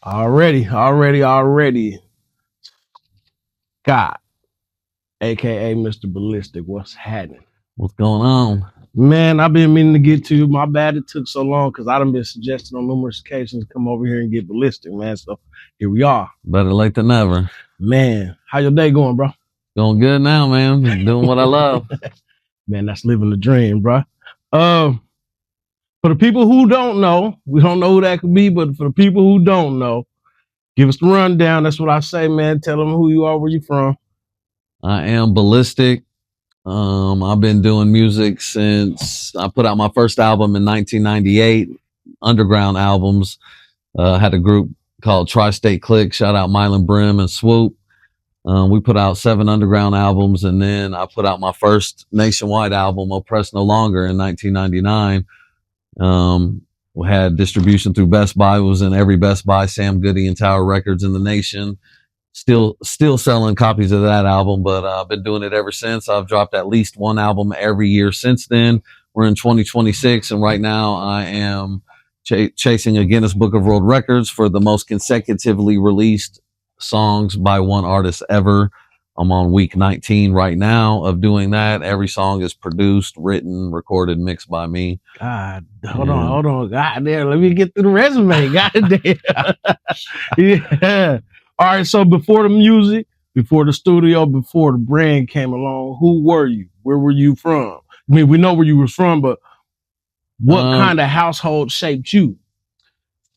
Already. God, aka Mr. Bilistic, what's happening? What's going on? Man, I've been meaning to get to you. My bad it took so long because I done been suggested on numerous occasions to come over here and get ballistic, man. So here we are. Better late than never. Man, how your day going, bro? Going good now, man. Doing what I love. Man, that's living the dream, bro. For the people who don't know, we don't know who that could be, but for the people who don't know, give us the rundown. That's what I say, man. Tell them who you are, where you from. I am Bilistic. I've been doing music since I put out my first album in 1998, underground albums. Had a group called Tri-State Click. Shout out Mylan Brim and Swoop. We put out 7 underground albums, and then I put out my first nationwide album, Oppressed No Longer, in 1999. We had distribution through Best Buy. It was in every Best Buy, Sam Goody and Tower Records in the nation. Still selling copies of that album, but I've been doing it ever since. I've dropped at least one album every year since then. We're in 2026, and right now I am chasing a Guinness Book of World Records for the most consecutively released songs by one artist ever. I'm on week 19 right now of doing that. Every song is produced, written, recorded, mixed by me. God, hold on. God damn, let me get through the resume. God damn. Yeah. All right, so before the music, before the studio, before the brand came along, who were you? Where were you from? I mean, we know where you were from, but what kind of household shaped you?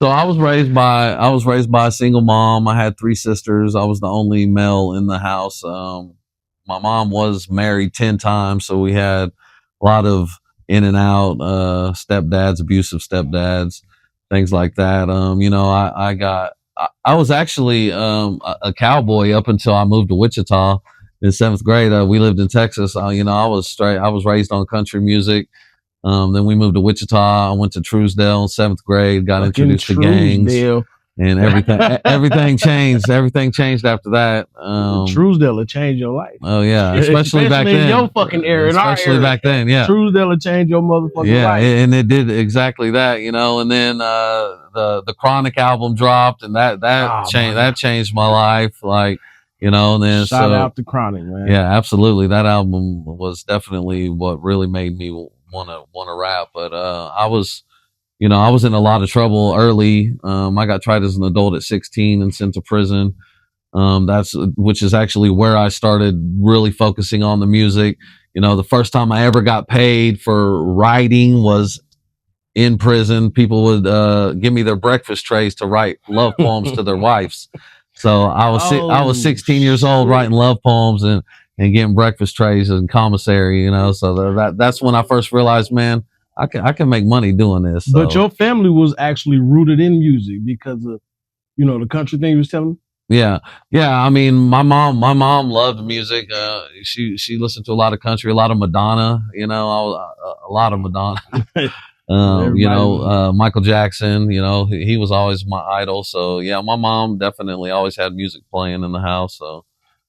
So I was raised by a single mom. I had 3 sisters. I was the only male in the house. My mom was married 10 times, so we had a lot of in and out stepdads, abusive stepdads, things like that. I was actually a cowboy up until I moved to Wichita in 7th grade. We lived in Texas. I was raised on country music. Then we moved to Wichita. I went to Truesdale in 7th grade, got introduced to gangs, and everything changed. Everything changed after that. Truesdale will change your life. Oh yeah, especially back then. In your fucking era, especially back then. Yeah, Truesdale will change your motherfucking life. Yeah, and it did exactly that, And then the Chronic album dropped, and that changed my life. And then shout out to Chronic, man. Yeah, absolutely. That album was definitely what really made me want to rap. But I was in a lot of trouble early. I got tried as an adult at 16 and sent to prison. Which is actually where I started really focusing on the music. The first time I ever got paid for writing was in prison. People would give me their breakfast trays to write love poems to their wives. So I was 16 years old writing love poems and getting breakfast trays in commissary, So that's when I first realized, man, I can make money doing this. So. But your family was actually rooted in music because of, the country thing you was telling me. Yeah. I mean, my mom loved music. She listened to a lot of country, a lot of Madonna, a lot of Madonna. Michael Jackson, he was always my idol. So yeah, my mom definitely always had music playing in the house.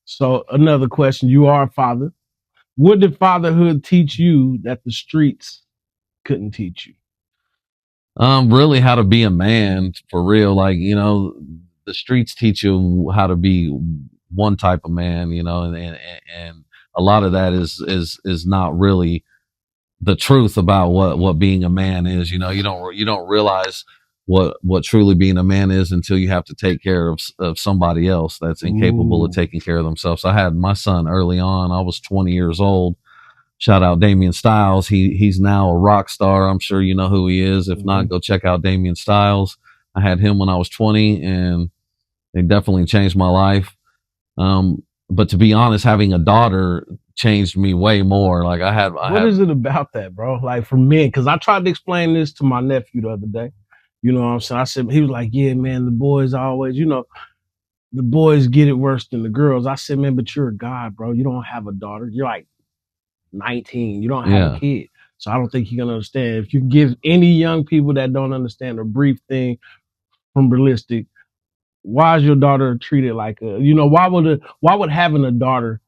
So another question, you are a father. What did fatherhood teach you that the streets couldn't teach you? Really how to be a man for real. The streets teach you how to be one type of man, and a lot of that is not really the truth about what being a man is. You don't realize what truly being a man is until you have to take care of somebody else that's incapable of taking care of themselves. I had my son early on. I was 20 years old. Shout out Damian Styles. He's now a rock star. I'm sure you know who he is. If not, go check out Damian Styles. I had him when I was 20, and it definitely changed my life. But to be honest, having a daughter changed me way more. What is it about that, bro? Like for men, because I tried to explain this to my nephew the other day. You know what I'm saying? I said, he was like, yeah, man, the boys always, the boys get it worse than the girls. I said, man, but you're a guy, bro. You don't have a daughter. You're like 19. You don't have a kid. So I don't think you're going to understand. If you give any young people that don't understand a brief thing from Bilistic, why is your daughter treated like why would having a daughter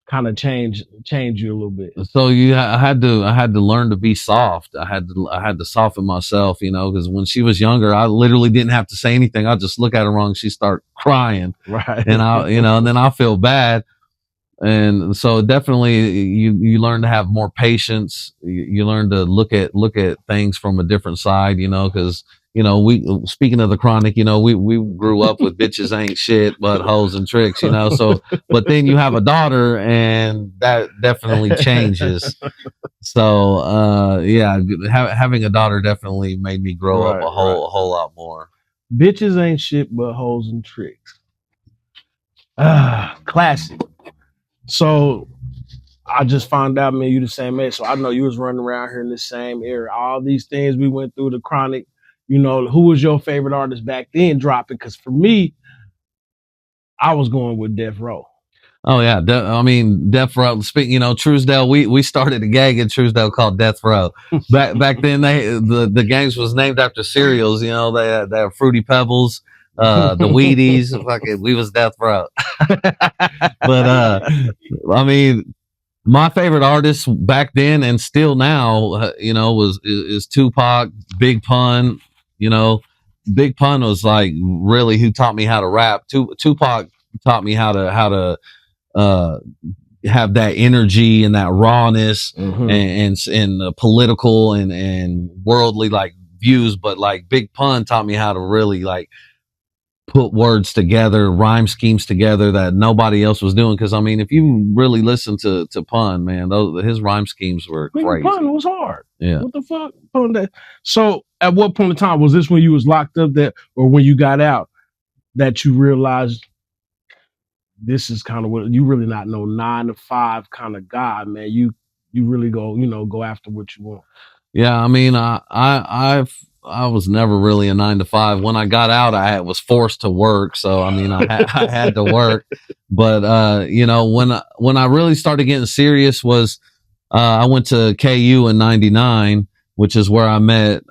kind of change you a little bit? So I had to learn to be soft. I had to soften myself, you know, because when she was younger, I literally didn't have to say anything. I'd just look at her wrong, she'd start crying, Right. and and then I feel bad. And so definitely you learn to have more patience. You learn to look at things from a different side, you know, because we, speaking of the chronic, we grew up with bitches ain't shit but hoes and tricks, you know. So but then you have a daughter and that definitely changes. So yeah, having a daughter definitely made me grow up a whole lot more. Bitches ain't shit but hoes and tricks. Classic. So I just found out, man, you the same age. So I know you was running around here in the same era. All these things we went through, the chronic, you know, who was your favorite artist back then dropping? Because for me, I was going with Death Row. Oh yeah, Death Row. Speaking, Truesdale. We started a gang in Truesdale called Death Row. Back then, the gangs was named after cereals. You know, they had Fruity Pebbles, the Wheaties. Fucking, we was Death Row. But I mean, my favorite artist back then and still now, is Tupac, Big Pun. You know, Big Pun was like really who taught me how to rap. Tupac taught me how to have that energy and that rawness, and political and worldly like views. But like Big Pun taught me how to really like put words together, rhyme schemes together that nobody else was doing. Because I mean, if you really listen to Pun, man, his rhyme schemes were crazy. Pun was hard. Yeah. What the fuck? So at what point in time was this, when you was locked up, that, or when you got out, that you realized this is kind of what you really not no 9 to 5 kind of guy, man? You really go after what you want. Yeah, I mean, I was never really a 9 to 5. When I got out, I was forced to work. So I mean, I had to work. But when I really started getting serious was I went to KU in '99, which is where I met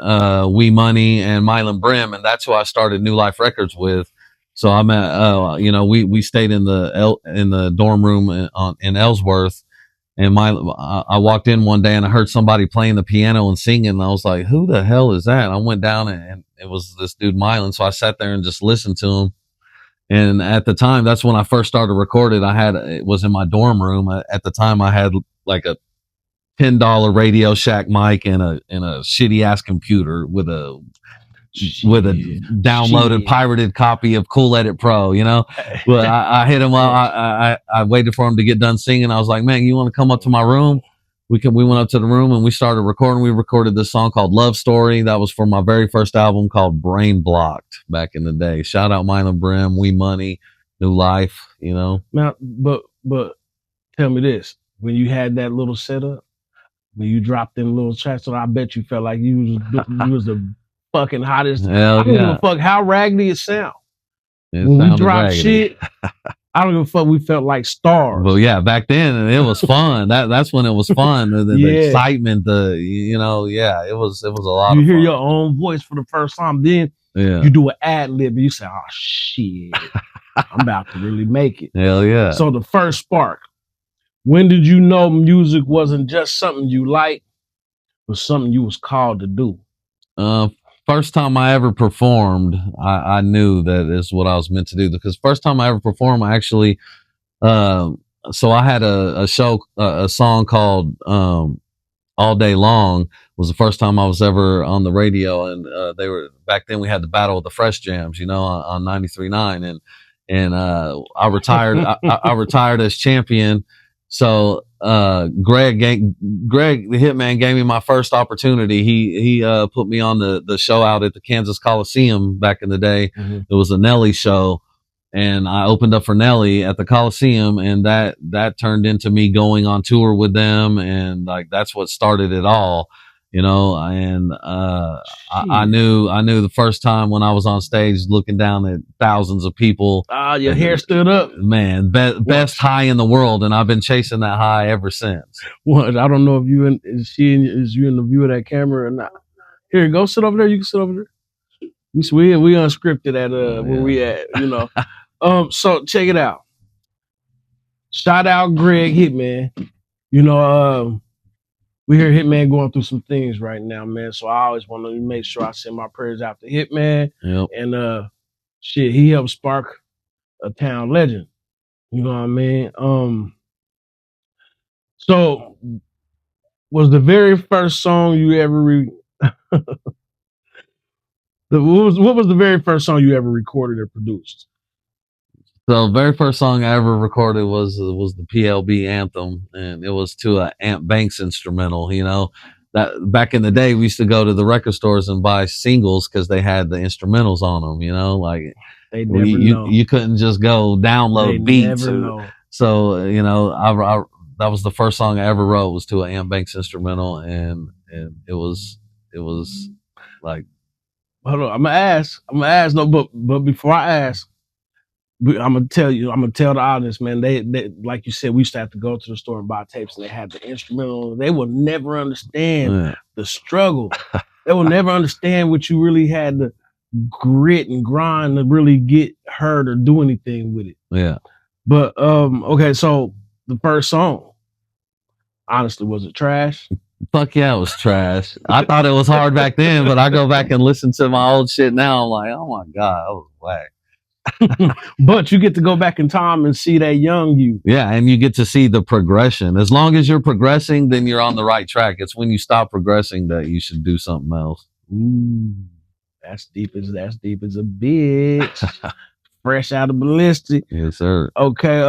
Wee Money and Mylan Brim, and that's who I started New Life Records with. So I met, we stayed in the dorm room in Ellsworth, and I walked in one day and I heard somebody playing the piano and singing, and I was like, "Who the hell is that?" And I went down and it was this dude Mylan. So I sat there and just listened to him. And at the time, that's when I first started recording. It was in my dorm room. At the time, I had like a $10 Radio Shack mic and a shitty ass computer with a downloaded pirated copy of Cool Edit Pro, you know. But I hit him up. I waited for him to get done singing. I was like, "Man, you want to come up to my room?" We went up to the room and we started recording. We recorded this song called Love Story. That was for my very first album called Brain Blocked back in the day. Shout out Mylan Brim, Wee Money, New Life, you know. Now, but tell me this: when you had that little setup, when you dropped them little tracks, so I bet you felt like you was the fucking hottest. Hell I don't give a fuck how raggedy it sound. When we dropped shit, I don't give a fuck. We felt like stars. Well, yeah, back then it was fun. That's when it was fun. The excitement, it was a lot. You hear your own voice for the first time, then you do an ad lib, and you say, "Oh shit, I'm about to really make it." Hell yeah! So the first spark. When did you know music wasn't just something you liked, but something you was called to do? First time I ever performed, I knew that is what I was meant to do. Because first time I ever performed, I actually, so I had a show, a song called All Day Long was the first time I was ever on the radio. And back then we had the Battle of the Fresh Jams, on 93.9. And I retired, I retired as champion. So Greg, the Hitman, gave me my first opportunity. He put me on the show out at the Kansas Coliseum back in the day. Mm-hmm. It was a Nelly show, and I opened up for Nelly at the Coliseum, and that turned into me going on tour with them, and like that's what started it all. And I knew the first time when I was on stage looking down at thousands of people. Your hair stood up. Man, best high in the world, and I've been chasing that high ever since. What? I don't know if is you in the view of that camera or not. Here, go sit over there. You can sit over there. We unscripted at where we at, So check it out. shout out Greg Hitman. You know, we hear Hitman going through some things right now, man. So I always want to make sure I send my prayers out to Hitman. Yep. And shit, he helped spark a town legend. You know what I mean? So was the very first song you ever what was the very first song you ever recorded or produced? So the very first song I ever recorded was the PLB anthem, and it was to a Ant Banks instrumental. You know, that back in the day we used to go to the record stores and buy singles because they had the instrumentals on them. You know, like they never know. You couldn't just go download they beats. Never know. So you know, I that was the first song I ever wrote was to an Ant Banks instrumental, and it was like. Hold on, I'm gonna ask. No, but before I ask, I'm gonna tell the audience, man. They like you said, we used to have to go to the store and buy tapes, and they had the instrumental. They will never understand the struggle. They will never understand what you really had to grit and grind to really get heard or do anything with it. Yeah. But okay, so the first song, honestly, was it trash? Fuck yeah, it was trash. I thought it was hard back then, but I go back and listen to my old shit now. I'm like, oh my God, that was whack. But you get to go back in time and see that young you. Yeah, and you get to see the progression. As long as you're progressing, then you're on the right track. It's when you stop progressing that you should do something else. Ooh, that's deep as a bitch. Fresh out of Bilistic. Yes, sir. Okay,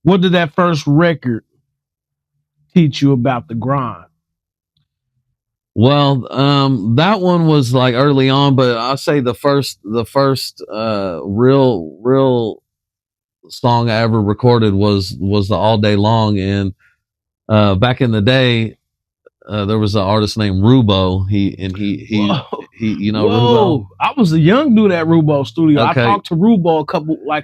what did that first record teach you about the grind? Well, that one was like early on, but I'll say the first real song I ever recorded was the All Day Long. And back in the day, there was an artist named Rubo. He you know, Rubo. I was a young dude at Rubo Studio. Okay. I talked to Rubo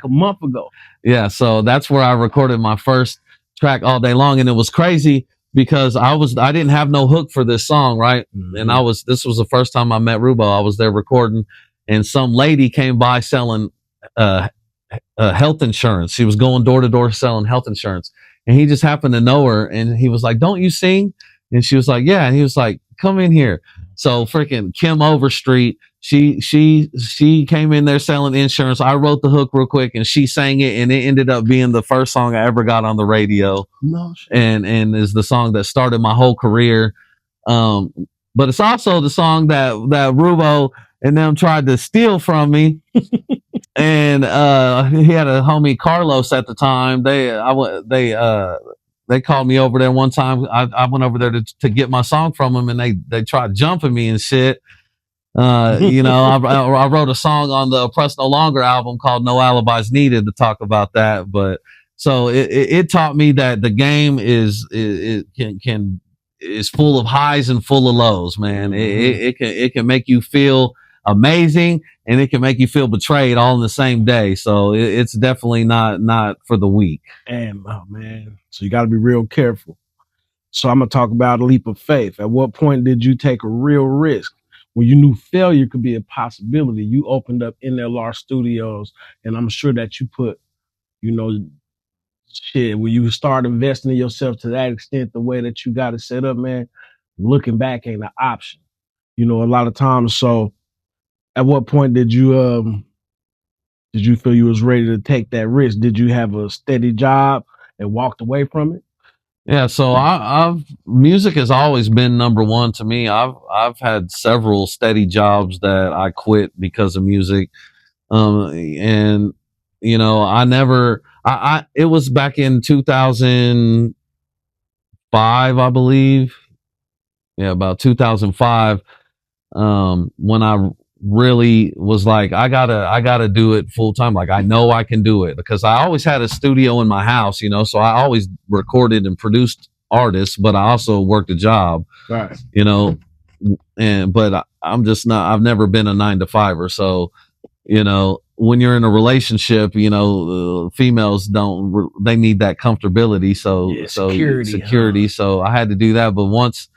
a month ago. Yeah, so that's where I recorded my first track, All Day Long, and it was crazy because I didn't have no hook for this song, right? Mm-hmm. And this was the first time I met Rubo. I was there recording, and some lady came by selling health insurance. She was going door to door selling health insurance, and he just happened to know her, and he was like, "Don't you sing?" And she was like, "Yeah." And he was like, "Come in here." So freaking Kim Overstreet, she came in there selling insurance. I wrote the hook real quick, and she sang it, and it ended up being the first song I ever got on the radio. No shit. And is the song that started my whole career. But it's also the song that Rubo and them tried to steal from me. And he had a homie Carlos at the time. They called me over there one time. I went over there to get my song from them, and they tried jumping me and shit. You know, I wrote a song on the Oppressed No Longer album called No Alibis Needed to talk about that. But so it taught me that the game is full of highs and full of lows, man. Mm-hmm. It can make you feel amazing, and it can make you feel betrayed all in the same day. So it's definitely not for the weak. And oh man, so you got to be real careful. So I'm gonna talk about a leap of faith. At what point did you take a real risk when you knew failure could be a possibility? You opened up Nlr Studios, and I'm sure that you put, you know, shit, when you start investing in yourself to that extent, the way that you got it set up, man, looking back ain't an option. You know, a lot of times. So at what point did you feel you was ready to take that risk? Did you have a steady job and walked away from it? Yeah, so music has always been number one to me. I've had several steady jobs that I quit because of music. And you know, it was back in 2005, I believe. Yeah, about 2005, when I really was like, I gotta do it full time. Like, I know I can do it, because I always had a studio in my house, you know, so I always recorded and produced artists, but I also worked a job, right? You know, but I'm just not, I've never been a 9-to-5er. So, you know, when you're in a relationship, you know, females they need that comfortability. So, yeah, security. So I had to do that. But once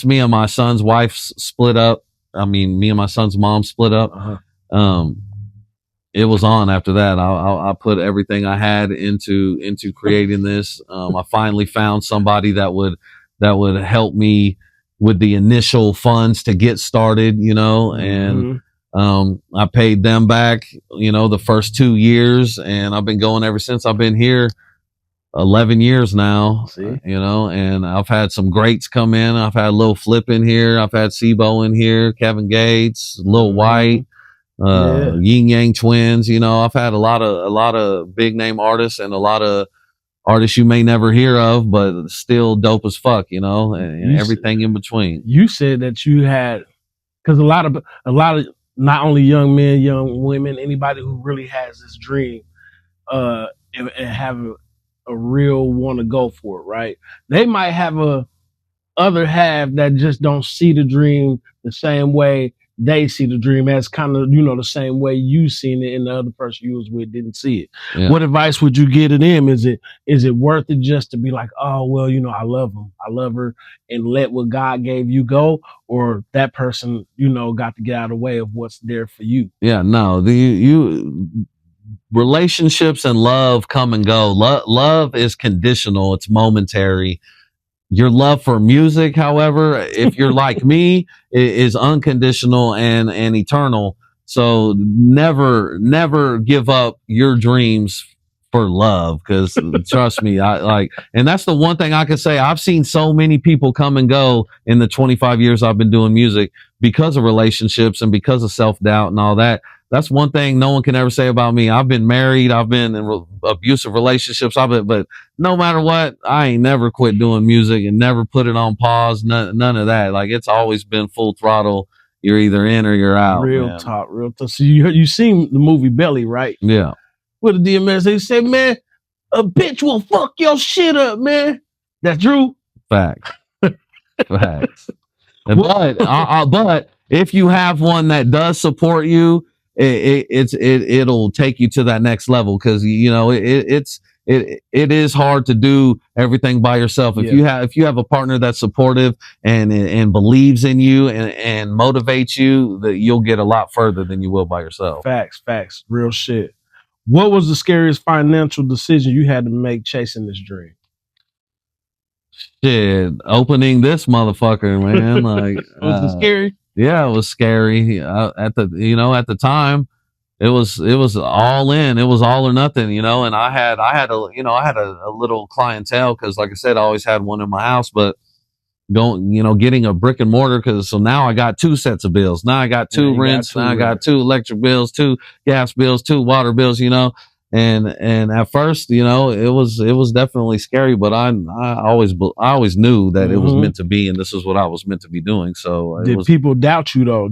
me and my son's wife split up, I mean, me and my son's mom split up. Uh-huh. it was on after that. I put everything I had into creating this. I finally found somebody that would help me with the initial funds to get started, you know, and I paid them back, you know, the first 2 years, and I've been going ever since. I've been here 11 years now. See? You know, and I've had some greats come in. I've had Lil Flip in here. I've had Sibo in here, Kevin Gates, Lil White, Yin Yang Twins. You know, I've had a lot of big name artists and a lot of artists you may never hear of, but still dope as fuck, you know, and everything in between. You said that you had, because a lot of not only young men, young women, anybody who really has this dream, and have a real want to go for it, right? They might have a other half that just don't see the dream the same way they see the dream, as kind of, you know, the same way you seen it and the other person you was with didn't see it. Yeah. What advice would you give to them? Is it worth it just to be like, oh, well, you know, I love him, I love her, and let what God gave you go? Or that person, you know, got to get out of the way of what's there for you? Yeah, no, relationships and love come and go. Love is conditional. It's momentary. Your love for music, however, if you're like me, is unconditional and eternal. So never give up your dreams for love, because trust me, and that's the one thing I can say. I've seen so many people come and go in the 25 years I've been doing music because of relationships and because of self-doubt and all that. That's one thing no one can ever say about me. I've been married. I've been in abusive relationships. But no matter what, I ain't never quit doing music and never put it on pause. None of that. Like, it's always been full throttle. You're either in or you're out. Real talk. So you seen the movie Belly, right? Yeah. With the DMS, they say, man, a bitch will fuck your shit up, man. That's true. Facts. Facts. But if you have one that does support you, it'll take you to that next level, because you know it is hard to do everything by yourself. If you have a partner that's supportive and believes in you and motivates you, that you'll get a lot further than you will by yourself. Facts, real shit. What was the scariest financial decision you had to make chasing this dream? Shit, opening this motherfucker, man. Like, was it scary? Yeah, it was scary. At the time, it was all in. It was all or nothing, you know. And I had a little clientele, because, like I said, I always had one in my house. But getting a brick and mortar, so now I got 2 sets of bills. Now I got 2 rents. Now I got 2 electric bills, 2 gas bills, 2 water bills. You know. And at first, you know, it was definitely scary, but I always knew that it was meant to be, and this is what I was meant to be doing. So did people doubt you though?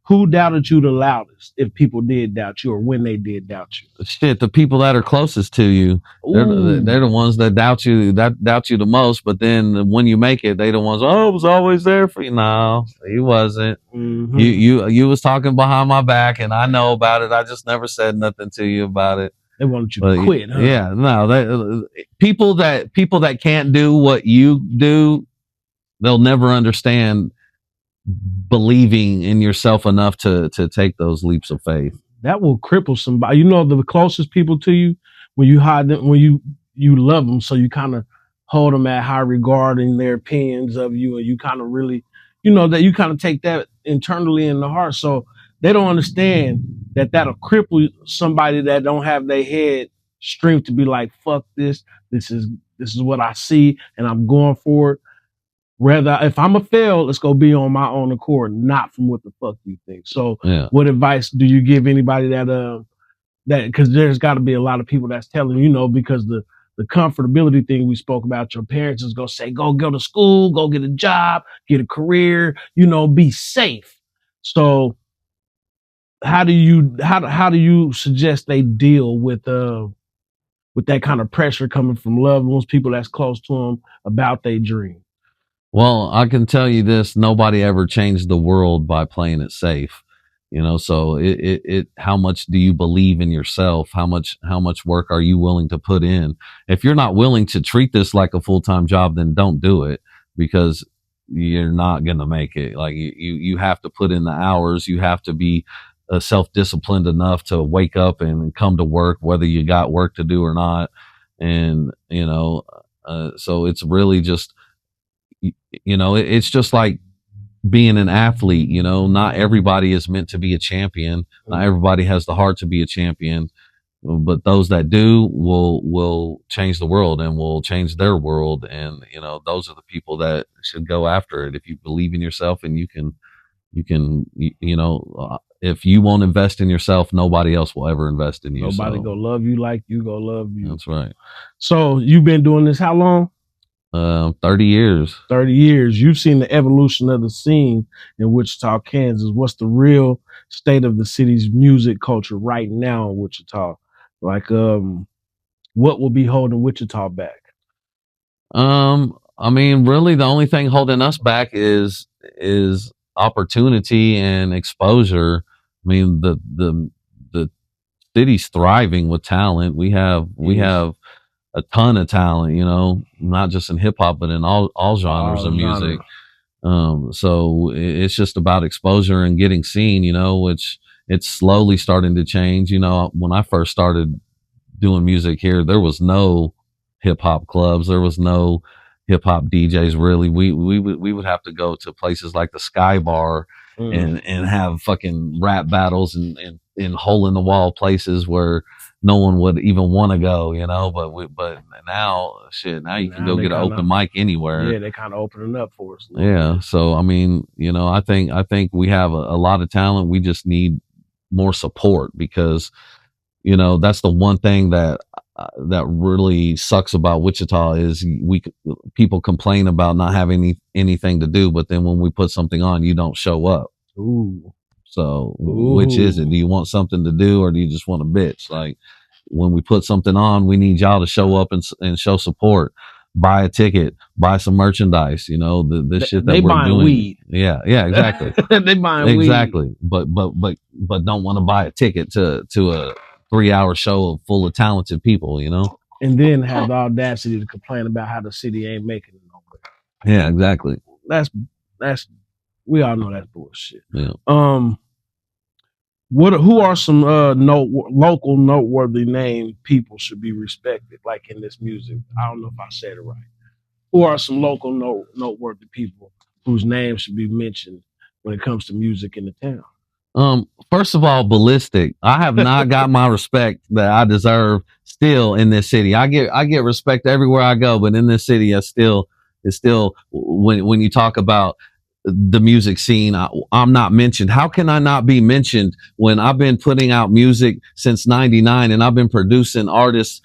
Who doubted you the loudest? If people did doubt you, or when they did doubt you? Shit, the people that are closest to you, they're the ones that doubt you the most. But then when you make it, they the ones, oh, I was always there for you. No, he wasn't. Mm-hmm. You was talking behind my back, and I know about it. I just never said nothing to you about it. They wanted you to quit, huh? Yeah, no. People that can't do what you do, they'll never understand believing in yourself enough to take those leaps of faith. That will cripple somebody. You know, the closest people to you, when you hide them, when you love them, so you kind of hold them at high regard in their opinions of you, and you kind of really, you know, that you kind of take that internally in the heart. So they don't understand that'll cripple somebody that don't have their head strength to be like, fuck this. This is what I see, and I'm going for it. Rather, if I'm a fail, it's gonna be on my own accord, not from what the fuck you think. So, What advice do you give anybody that because there's got to be a lot of people that's telling you know, because the comfortability thing we spoke about, your parents is gonna say, go to school, go get a job, get a career, you know, be safe. So, how do you suggest they deal with that kind of pressure coming from loved ones, people that's close to them, about their dream? Well, I can tell you this: nobody ever changed the world by playing it safe. You know, so how much do you believe in yourself? How much work are you willing to put in? If you're not willing to treat this like a full-time job, then don't do it, because you're not going to make it. Like, you have to put in the hours. You have to be self-disciplined enough to wake up and come to work, whether you got work to do or not. And, so it's really just, it's just like being an athlete, not everybody is meant to be a champion. Not everybody has the heart to be a champion, but those that do will change the world and will change their world. And, those are the people that should go after it. If you believe in yourself and you can, if you won't invest in yourself, nobody else will ever invest in you. Nobody go love you like you go love you. That's right. So you've been doing this how long? 30 years. 30 years. You've seen the evolution of the scene in Wichita, Kansas. What's the real state of the city's music culture right now in Wichita? Like, what will be holding Wichita back? Really the only thing holding us back is opportunity and exposure. I mean, the city's thriving with talent. We have a ton of talent, not just in hip hop, but in all genres of music. So it's just about exposure and getting seen, which it's slowly starting to change. When I first started doing music here, there was no hip hop clubs. There was no hip hop DJs really. We would have to go to places like the Sky Bar and have fucking rap battles and in hole in the wall places where no one would even want to go, but now you can go get an open mic anywhere. Yeah, they kind of opening up for us. Yeah. So, I think we have a lot of talent. We just need more support because, that's the one thing that really sucks about Wichita is people complain about not having anything to do, but then when we put something on, you don't show up. Ooh. So which is it? Do you want something to do or do you just want to bitch? Like when we put something on, we need y'all to show up and show support. Buy a ticket, buy some merchandise, this shit that we're doing. Weed. Yeah, exactly. They buying weed. Exactly. But don't want to buy a ticket to a 3-hour show full of talented people, And then have the audacity to complain about how the city ain't making it nowhere. Yeah, exactly. That's we all know that's bullshit. Yeah. Who are some local noteworthy name people should be respected, like in this music? I don't know if I said it right. Who are some local noteworthy people whose names should be mentioned when it comes to music in the town? First of all, Bilistic. I have not got my respect that I deserve still in this city. I get respect everywhere I go, but in this city, it's still when you talk about the music scene, I'm not mentioned. How can I not be mentioned when I've been putting out music since 99 and I've been producing artists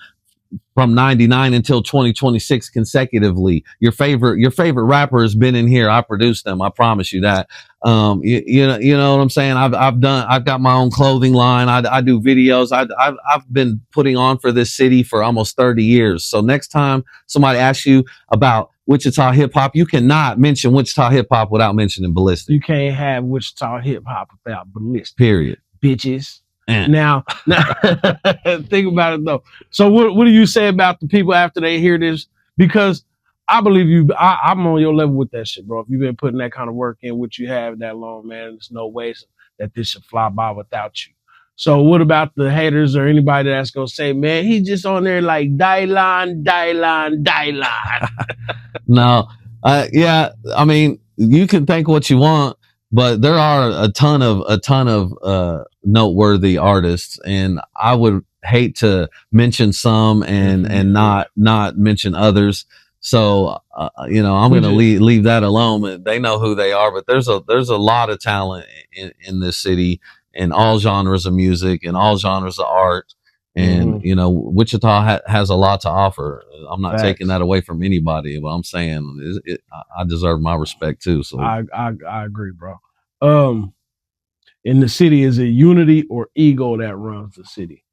from 99 until 2026 consecutively? Your favorite rapper has been in here. I produced them. I promise you that. You know what I'm saying? I've got my own clothing line. I do videos. I've been putting on for this city for almost 30 years. So next time somebody asks you about Wichita hip hop, you cannot mention Wichita hip hop without mentioning Bilistic. You can't have Wichita hip hop without Bilistic. Period. Bitches. Now, think about it though. So what do you say about the people after they hear this? Because I believe I'm on your level with that shit, bro. If you've been putting that kind of work in, which you have that long, man, there's no way that this should fly by without you. So what about the haters or anybody that's going to say, man, he's just on there like Dylan. No. Yeah. You can think what you want, but there are a ton of noteworthy artists, and I would hate to mention some and not mention others. So, I'm going to leave that alone. They know who they are, but there's a lot of talent in this city in all genres of music and all genres of art. And, Wichita has a lot to offer. I'm not taking that away from anybody, but I'm saying I deserve my respect too. So I agree, bro. In the city, is it unity or ego that runs the city?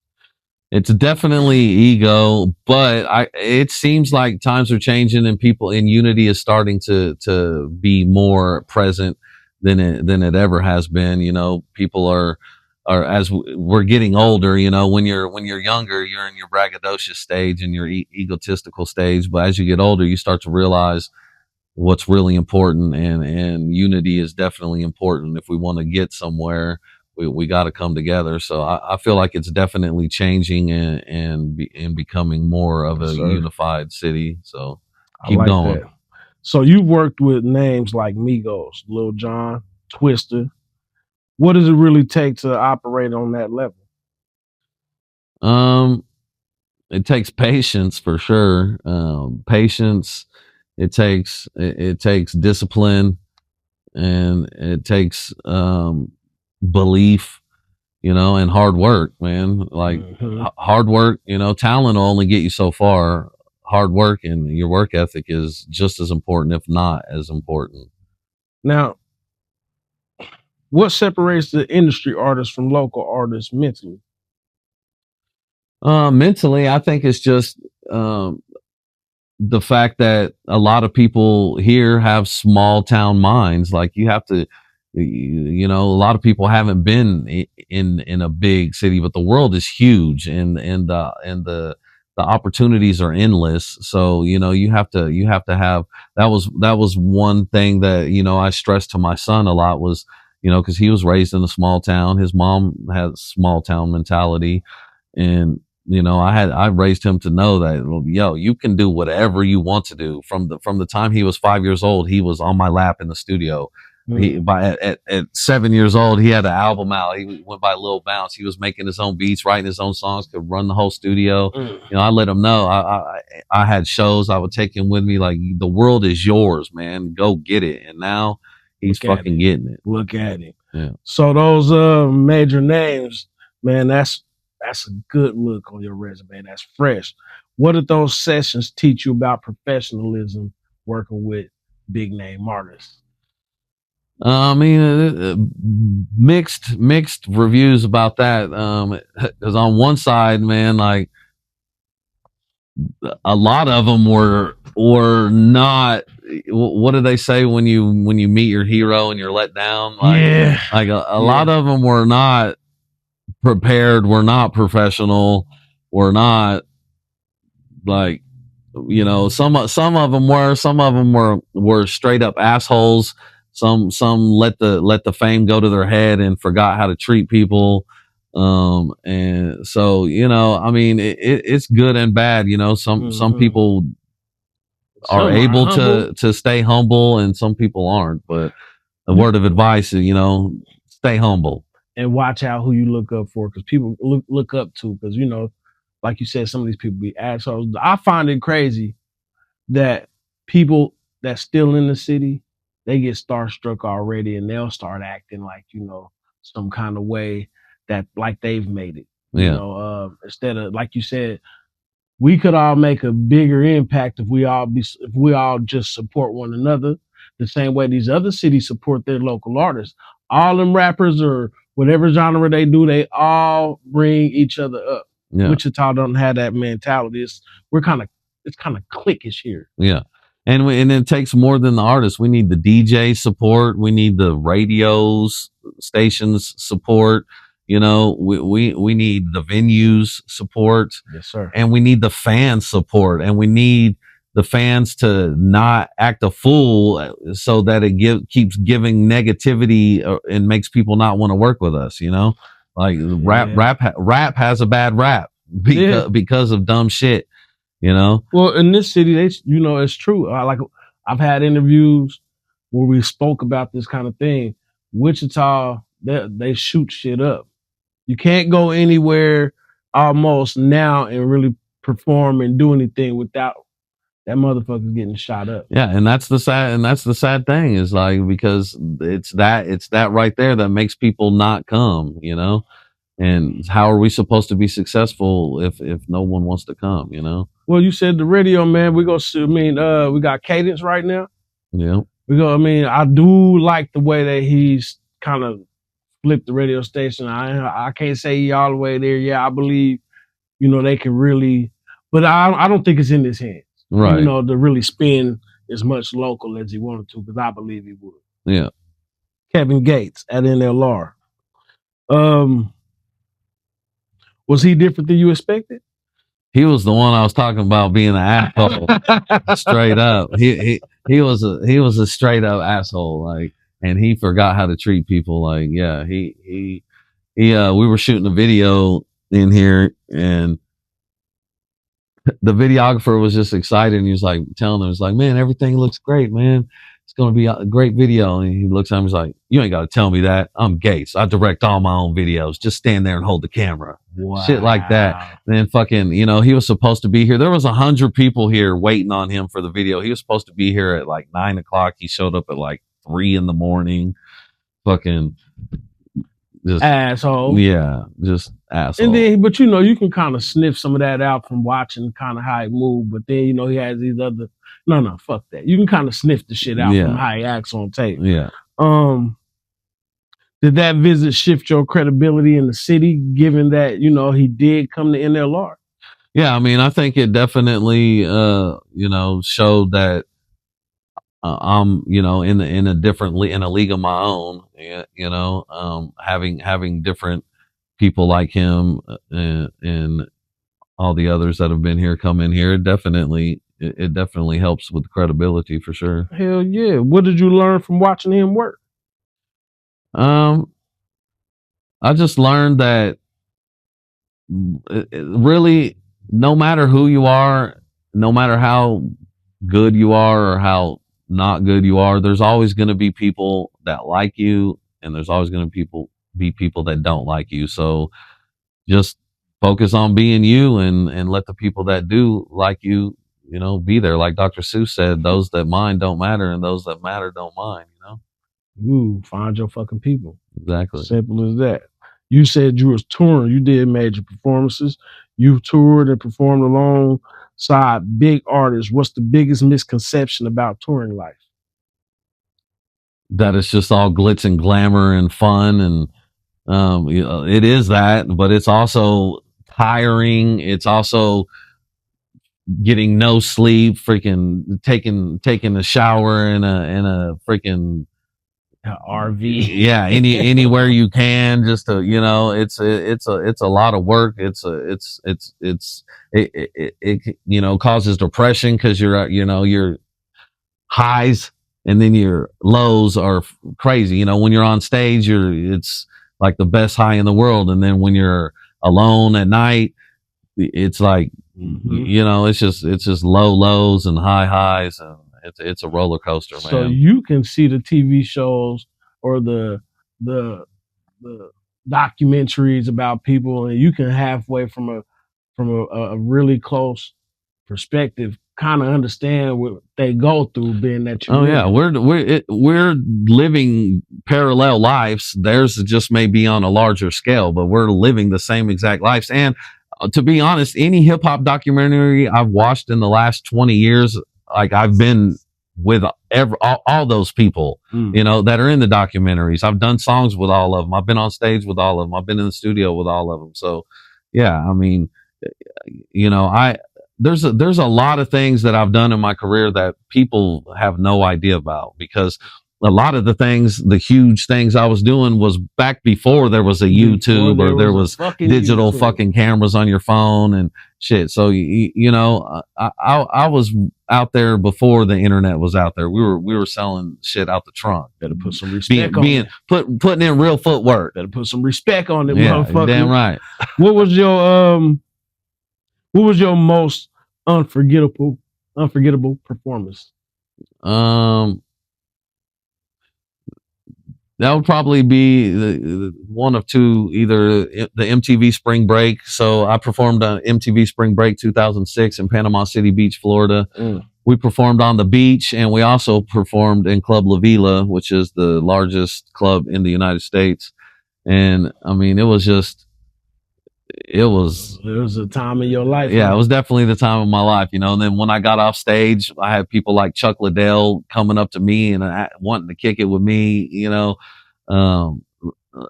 It's definitely ego, but it seems like times are changing and people in unity is starting to be more present than it ever has been. People are as we're getting older, when you're younger, you're in your braggadocious stage and your egotistical stage. But as you get older, you start to realize what's really important, and unity is definitely important if we want to get somewhere. we got to come together. So I feel like it's definitely changing and becoming more of a unified city. So keep going. That. So you worked with names like Migos, Lil Jon, Twister. What does it really take to operate on that level? It takes patience for sure. Patience. It takes discipline, and it takes belief, and hard work, man. Like hard work, talent will only get you so far. Hard work and your work ethic is just as important, if not as important. Now, what separates the industry artists from local artists mentally? Mentally, I think it's just the fact that a lot of people here have small town minds. Like you have to, a lot of people haven't been in a big city, but the world is huge, and the opportunities are endless. So you have to have that was one thing that I stressed to my son a lot was because he was raised in a small town. His mom had small town mentality, and I raised him to know that, you can do whatever you want to do. From the time he was 5 years old, he was on my lap in the studio. At 7 years old, he had an album out. He went by Lil Bounce. He was making his own beats, writing his own songs, could run the whole studio. I let him know. I had shows. I would take him with me. Like, the world is yours, man. Go get it. And now he's fucking getting it. Look at it. Yeah. So those major names, man, that's a good look on your resume. That's fresh. What did those sessions teach you about professionalism working with big name artists? I mean, mixed reviews about that. Because on one side, man, like a lot of them were not. What do they say when you meet your hero and you're let down? Like a lot of them were not prepared, we're not professional, we're not like some of them were straight up assholes. Some let the fame go to their head and forgot how to treat people. And so I mean it's good and bad. Some people are able to stay humble and some people aren't, but the word of advice is stay humble. And watch out who you look up for, because people look up to, because like you said, some of these people be assholes. I find it crazy that people that's still in the city, they get starstruck already, and they'll start acting like some kind of way that like they've made it. Instead of, like you said, we could all make a bigger impact if we all just support one another the same way these other cities support their local artists. All them rappers or whatever genre they do, they all bring each other up. Yeah. Wichita don't have that mentality. It's kind of cliquish here. Yeah. And it takes more than the artists. We need the DJ support. We need the radios stations support. We need the venues support. Yes, sir. And we need the fans support. And we need the fans to not act a fool so that it keeps giving negativity and makes people not want to work with us. Like rap has a bad rap because of dumb shit. Well, in this city, it's true. I've had interviews where we spoke about this kind of thing. Wichita, they shoot shit up. You can't go anywhere almost now and really perform and do anything without that motherfucker's getting shot up. Yeah, and that's the sad thing is like, because it's that right there that makes people not come, And how are we supposed to be successful if no one wants to come, Well, you said the radio, man. We got Cadence right now. Yeah. I do like the way that he's kind of flipped the radio station. I can't say he all the way there. Yeah, I believe, they can really, but I don't think it's in his hands. Right. To really spin as much local as he wanted to, because I believe he would. Yeah. Kevin Gates at NLR. Was he different than you expected? He was the one I was talking about being an asshole. Straight up. He was a straight up asshole. Like, and he forgot how to treat people. Like, yeah, he we were shooting a video in here, and the videographer was just excited, and he was like telling him, "It's like, man, everything looks great, man. It's going to be a great video." And he looks at him, he's like, "You ain't got to tell me that. I'm Gates. I direct all my own videos. Just stand there and hold the camera." Wow. Shit like that. And then fucking, you know, he was supposed to be here. There was 100 people here waiting on him for the video. He was supposed to be here at like 9 o'clock. He showed up at like 3 a.m. Fucking just asshole. Yeah, just asshole. And then, but you know, you can kind of sniff some of that out from watching kind of how he moved. But then, you know, he has these other, no, fuck that. You can kind of sniff the shit out from how he acts on tape. Yeah. Did that visit shift your credibility in the city, given that, you know, he did come to NLR? Yeah, I mean, I think it definitely, you know, showed that I'm, you know, in a different in a league of my own. You know, having different people like him and all the others that have been here come in here. It definitely helps with credibility for sure. Hell yeah! What did you learn from watching him work? I just learned that really, no matter who you are, no matter how good you are or how not good you are, there's always going to be people that like you, and there's always going to be people that don't like you. So just focus on being you, and let the people that do like you, you know, be there. Like Dr. Seuss said, those that mind don't matter, and those that matter don't mind, you know? Ooh, find your fucking people. Exactly. Simple as that. You said you was touring. You did major performances. You toured and performed alongside big artists. What's the biggest misconception about touring life? That it's just all glitz and glamour and fun, and you know, it is that, but it's also tiring. It's also getting no sleep, freaking taking a shower in a freaking RV. Yeah, anywhere you can, just to, you know, it's a lot of work. It you know, causes depression because you're, you know, your highs and then your lows are crazy. You know, when you're on stage, it's like the best high in the world, and then when you're alone at night, it's like, you know, it's just low lows and high highs, and it's a roller coaster, man. So you can see the TV shows or the documentaries about people, and you can halfway from a really close perspective kind of understand what they go through, being that you. Oh yeah, we're living parallel lives. Theirs just may be on a larger scale, but we're living the same exact lives. And to be honest, any hip hop documentary I've watched in the last 20 years, like I've been with all those people, you know, that are in the documentaries. I've done songs with all of them. I've been on stage with all of them. I've been in the studio with all of them. So yeah, I mean, you know, there's a lot of things that I've done in my career that people have no idea about, because a lot of the huge things I was doing was back before there was a YouTube or there was digital fucking cameras on your phone and shit. So, you know, I was out there before the internet was out there. We were selling shit out the trunk. Better put some respect on it. Putting in real footwork. Better put some respect on it, yeah, motherfucker. Damn right. What was your most unforgettable performance? That would probably be the one of two, either the MTV Spring Break. So I performed on MTV Spring Break 2006 in Panama City Beach, Florida. We performed on the beach, and we also performed in Club La Vila, which is the largest club in the United States. And I mean, it was a time in your life. Yeah, it was definitely the time of my life, you know. And then when I got off stage, I had people like Chuck Liddell coming up to me and wanting to kick it with me, you know.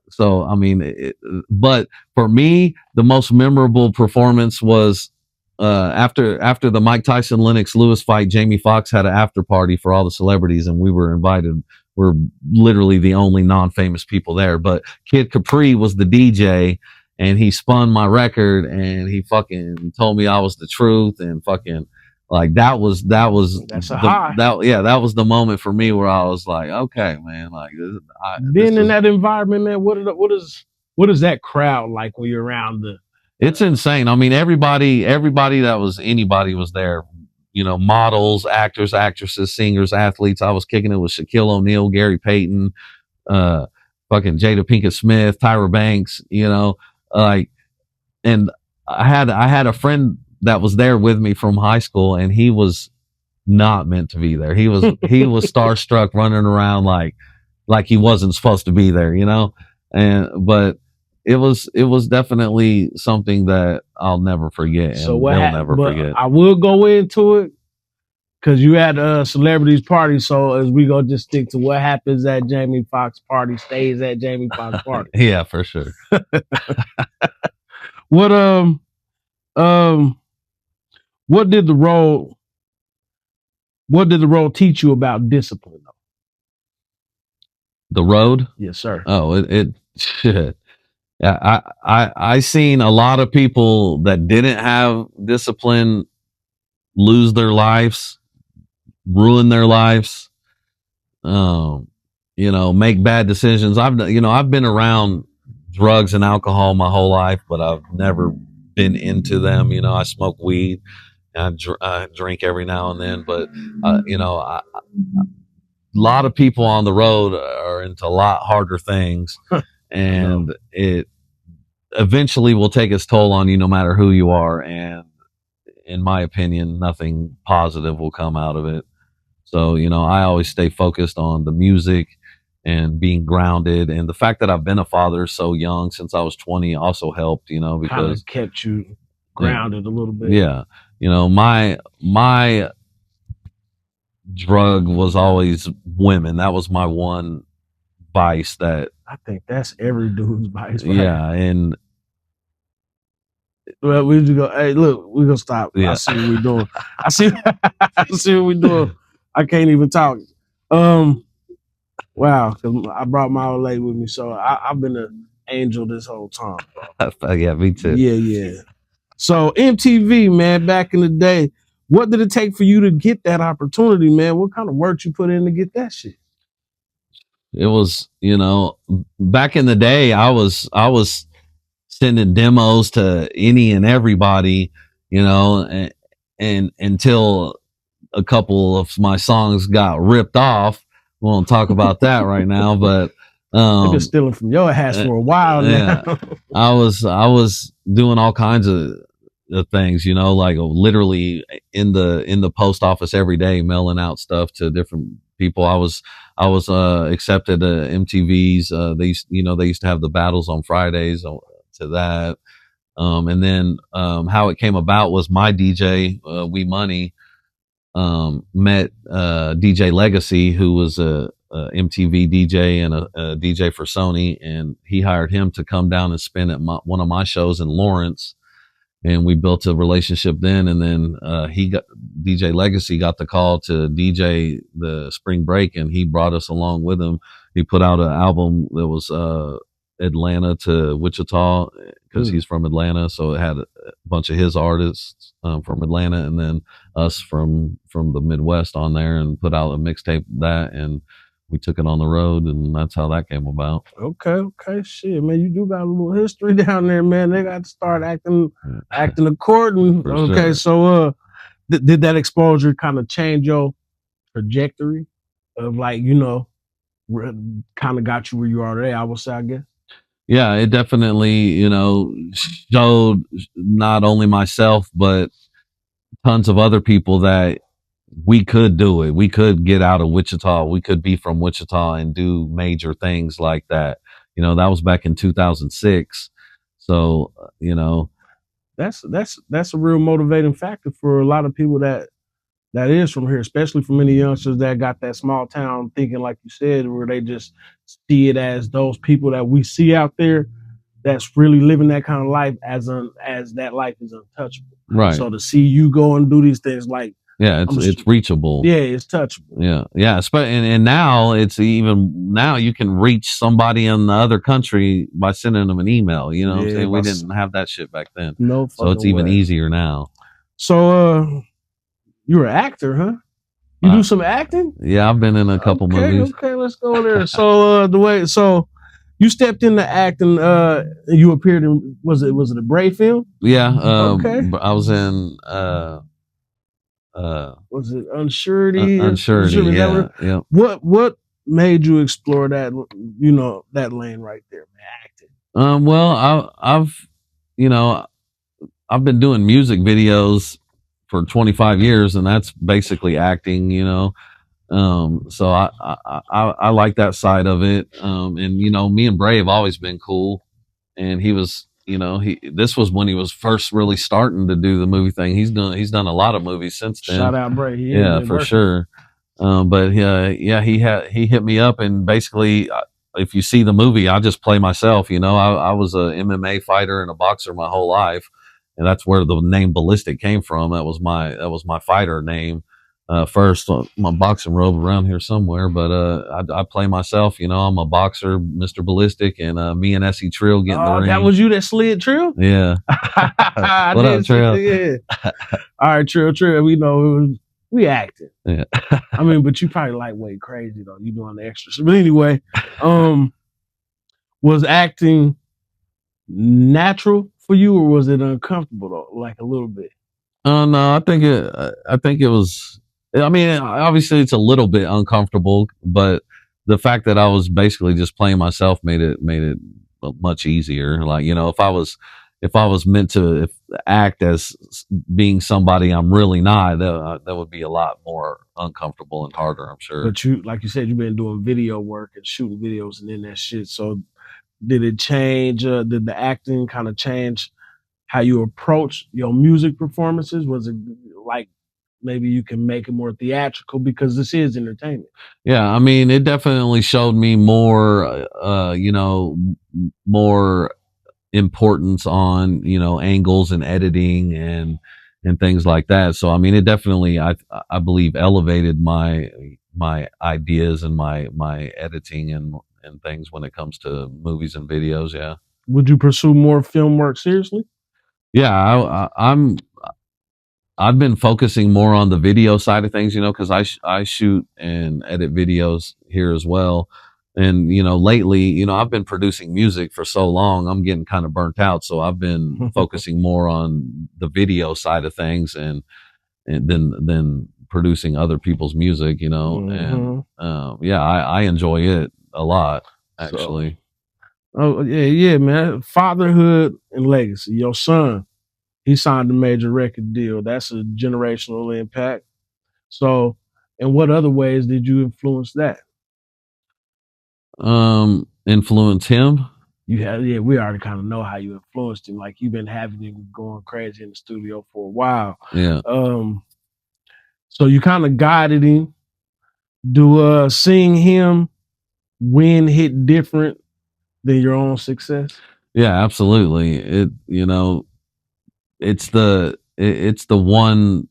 So I mean, but for me, the most memorable performance was after the Mike Tyson Lennox Lewis fight. Jamie Foxx had an after party for all the celebrities, and we were invited. We're literally the only non-famous people there, but Kid Capri was the DJ. And he spun my record, and he fucking told me I was the truth, and fucking like that was that's a high. That was the moment for me where I was like, okay, man, like being in that environment, man. What is What is that crowd like when you're around the? It's insane. I mean, everybody that was anybody was there. You know, models, actors, actresses, singers, athletes. I was kicking it with Shaquille O'Neal, Gary Payton, uh, fucking Jada Pinkett Smith, Tyra Banks. You know, like, and I had a friend that was there with me from high school, and he was not meant to be there. He was starstruck, running around like he wasn't supposed to be there. You know, but it was definitely something that I'll never forget, So and what? they'll never forget. I will go into it because you had celebrities party. So as we go, just stick to what happens at Jamie Foxx party stays at Jamie Foxx party. Yeah, for sure. What what did the role teach you about discipline? The road. Yes, sir. Oh, it shit. Yeah, I seen a lot of people that didn't have discipline lose their lives, ruin their lives, you know, make bad decisions. I've been around drugs and alcohol my whole life, but I've never been into them. You know, I smoke weed, and I drink every now and then, but you know, a lot of people on the road are into a lot harder things, and it eventually will take its toll on you, no matter who you are. And in my opinion, nothing positive will come out of it. So, you know, I always stay focused on the music and being grounded. And the fact that I've been a father so young, since I was 20, also helped, you know, because kind of kept you grounded a little bit. Yeah. You know, my drug was always women. That was my one vice that I think that's every dude's vice. Right? Yeah. And well, we just go, hey, look, we're gonna stop. Yeah. I see what we're doing. I see what we're doing. I can't even talk. Wow, because I brought my old lady with me, so I've been an angel this whole time. Yeah, me too. Yeah. So MTV, man, back in the day, what did it take for you to get that opportunity, man? What kind of work you put in to get that shit? It was, you know, back in the day, I was sending demos to any and everybody, you know, and until a couple of my songs got ripped off. We won't talk about that right now, but they've been stealing from your ass for a while now. Yeah. I was doing all kinds of things, you know, like literally in the post office every day, mailing out stuff to different people. I was accepted to MTV's. They used to have the battles on Fridays to that. And then how it came about was my DJ, We Money, met DJ Legacy, who was a MTV DJ and a DJ for Sony, and he hired him to come down and spin at one of my shows in Lawrence. And we built a relationship then. And then DJ Legacy got the call to DJ the spring break, and he brought us along with him. He put out an album that was Atlanta to Wichita, because he's from Atlanta, so it had a bunch of his artists from Atlanta, and then us from the Midwest on there, and put out a mixtape that, and we took it on the road, and that's how that came about. Okay, shit, man, you do got a little history down there, man. They got to start acting according. Okay, sure. So did that exposure kind of change your trajectory of, like, you know, kind of got you where you are today? I would say, I guess. Yeah, it definitely, you know, showed not only myself, but tons of other people that we could do it. We could get out of Wichita. We could be from Wichita and do major things like that. You know, that was back in 2006. So, you know, that's a real motivating factor for a lot of people that is from here, especially for many youngsters that got that small town thinking, like you said, where they just see it as those people that we see out there that's really living that kind of life as that life is untouchable. Right. So to see you go and do these things, like, yeah, it's reachable. Yeah, it's touchable. Yeah. And now now you can reach somebody in the other country by sending them an email. You know what I'm saying? We didn't have that shit back then. No, so it's even easier now. So you're an actor, huh? You do some acting? Yeah, I've been in a couple movies. Okay, let's go there. So you stepped into acting. You appeared in was it a Brave film? Yeah. Okay. I was in Was it Unsurety? Unsurety. Never. Yeah. What made you explore that? You know, that lane right there, man. Acting. Well, I've you know I've been doing music videos for 25 years, and that's basically acting. So I like that side of it. And me and Brave always been cool. And he was, this was when he was first really starting to do the movie thing. He's done a lot of movies since then. Shout out Brave. Yeah, for sure. But yeah, he hit me up, and basically, if you see the movie, I just play myself. I was a MMA fighter and a boxer my whole life, and that's where the name Bilistic came from. That was my fighter name. First, my boxing robe around here somewhere, but I play myself. I'm a boxer, Mr. Bilistic, and me and Essie Trill get in the ring. That was you that slid Trill? Yeah. What up, Trill? Yeah. All right, Trill. We know we acting. Yeah. I mean, but you probably lightweight crazy though. You doing the extras. But anyway, was acting natural for you, or was it uncomfortable though? Like a little bit? No, I think it was. I mean, obviously it's a little bit uncomfortable, but the fact that I was basically just playing myself made it much easier. Like, if I was meant to act as being somebody I'm really not, that would be a lot more uncomfortable and harder, I'm sure. But you, like you said, you've been doing video work and shooting videos and then that shit. So did it change? Did the acting kind of change how you approach your music performances? Was it like maybe you can make it more theatrical because this is entertainment? Yeah, I mean, it definitely showed me more, more importance on, angles and editing and things like that. So, I mean, it definitely, I believe, elevated my ideas and my editing and things when it comes to movies and videos. Yeah. Would you pursue more film work seriously? Yeah, I've been focusing more on the video side of things, because I shoot and edit videos here as well. And, lately, I've been producing music for so long, I'm getting kind of burnt out. So I've been focusing more on the video side of things and then producing other people's music, and yeah, I enjoy it a lot, actually. Yeah, man. Fatherhood and legacy. Your son, he signed a major record deal. That's a generational impact. So, in what other ways did you influence that? Influence him? We already kind of know how you influenced him. Like, you've been having him going crazy in the studio for a while. Yeah. So you kind of guided him. Do seeing him win hit different than your own success? Yeah, absolutely. It's the one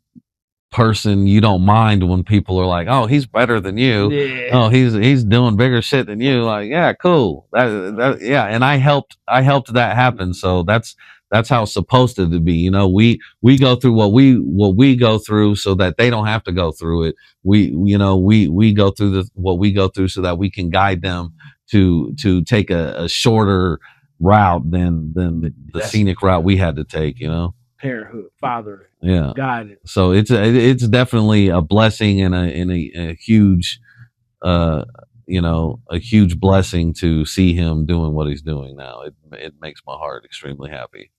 person you don't mind when people are like, "Oh, he's better than you." Yeah. Oh, he's doing bigger shit than you. Like, yeah, cool. Yeah. And I helped that happen. So that's how it's supposed to be. We go through what we go through so that they don't have to go through it. We go through what we go through so that we can guide them to take a shorter route than the scenic route we had to take, Parenthood, father, yeah, guidance. So it's definitely a blessing and a huge, a huge blessing to see him doing what he's doing now. It makes my heart extremely happy.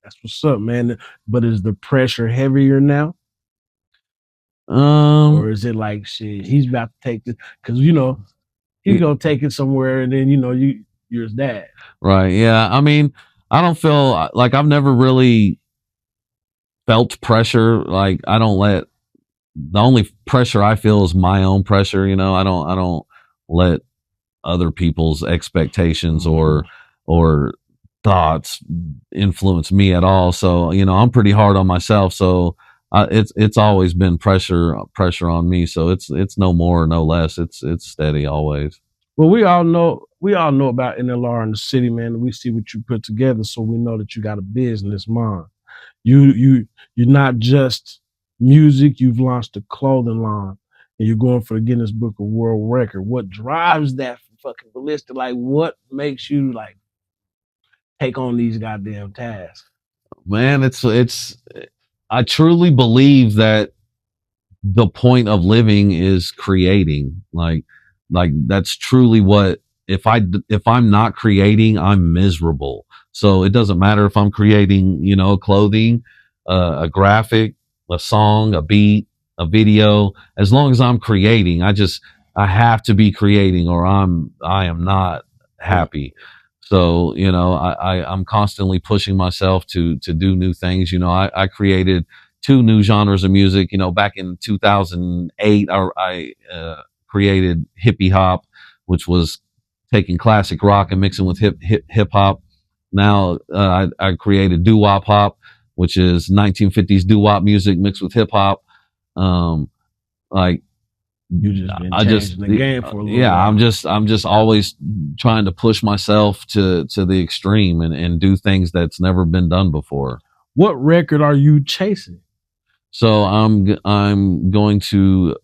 That's what's up, man. But is the pressure heavier now? Or is it like, shit, he's about to take this? Because, he's going to take it somewhere and then, you're his dad. Right. Yeah. I mean, I don't feel like I've never really felt pressure. Like, I don't let, the only pressure I feel is my own pressure. I don't let other people's expectations or thoughts influence me at all. So, I'm pretty hard on myself. So it's always been pressure on me. So it's no more, no less. It's steady always. Well, we all know about Nlr in the city, man. We see what you put together. So we know that you got a business mind. You're not just music. You've launched a clothing line and you're going for the Guinness Book of World Record. What drives that fucking Bilistic. Like, what makes you like take on these goddamn tasks? Man, I truly believe that the point of living is creating. Like that's truly what, if I'm not creating, I'm miserable. So it doesn't matter if I'm creating, clothing, a graphic, a song, a beat, a video. As long as I'm creating, I have to be creating, or I am not happy. So, I'm constantly pushing myself to do new things. I created 2 new genres of music. Back in 2008, I created hippie hop, which was taking classic rock and mixing with hip hop. Now I created doo wop hop, which is 1950s doo wop music mixed with hip hop. Like You just been changing the game for a little while. I'm just always trying to push myself to the extreme and do things that's never been done before. What record are you chasing? So I'm going to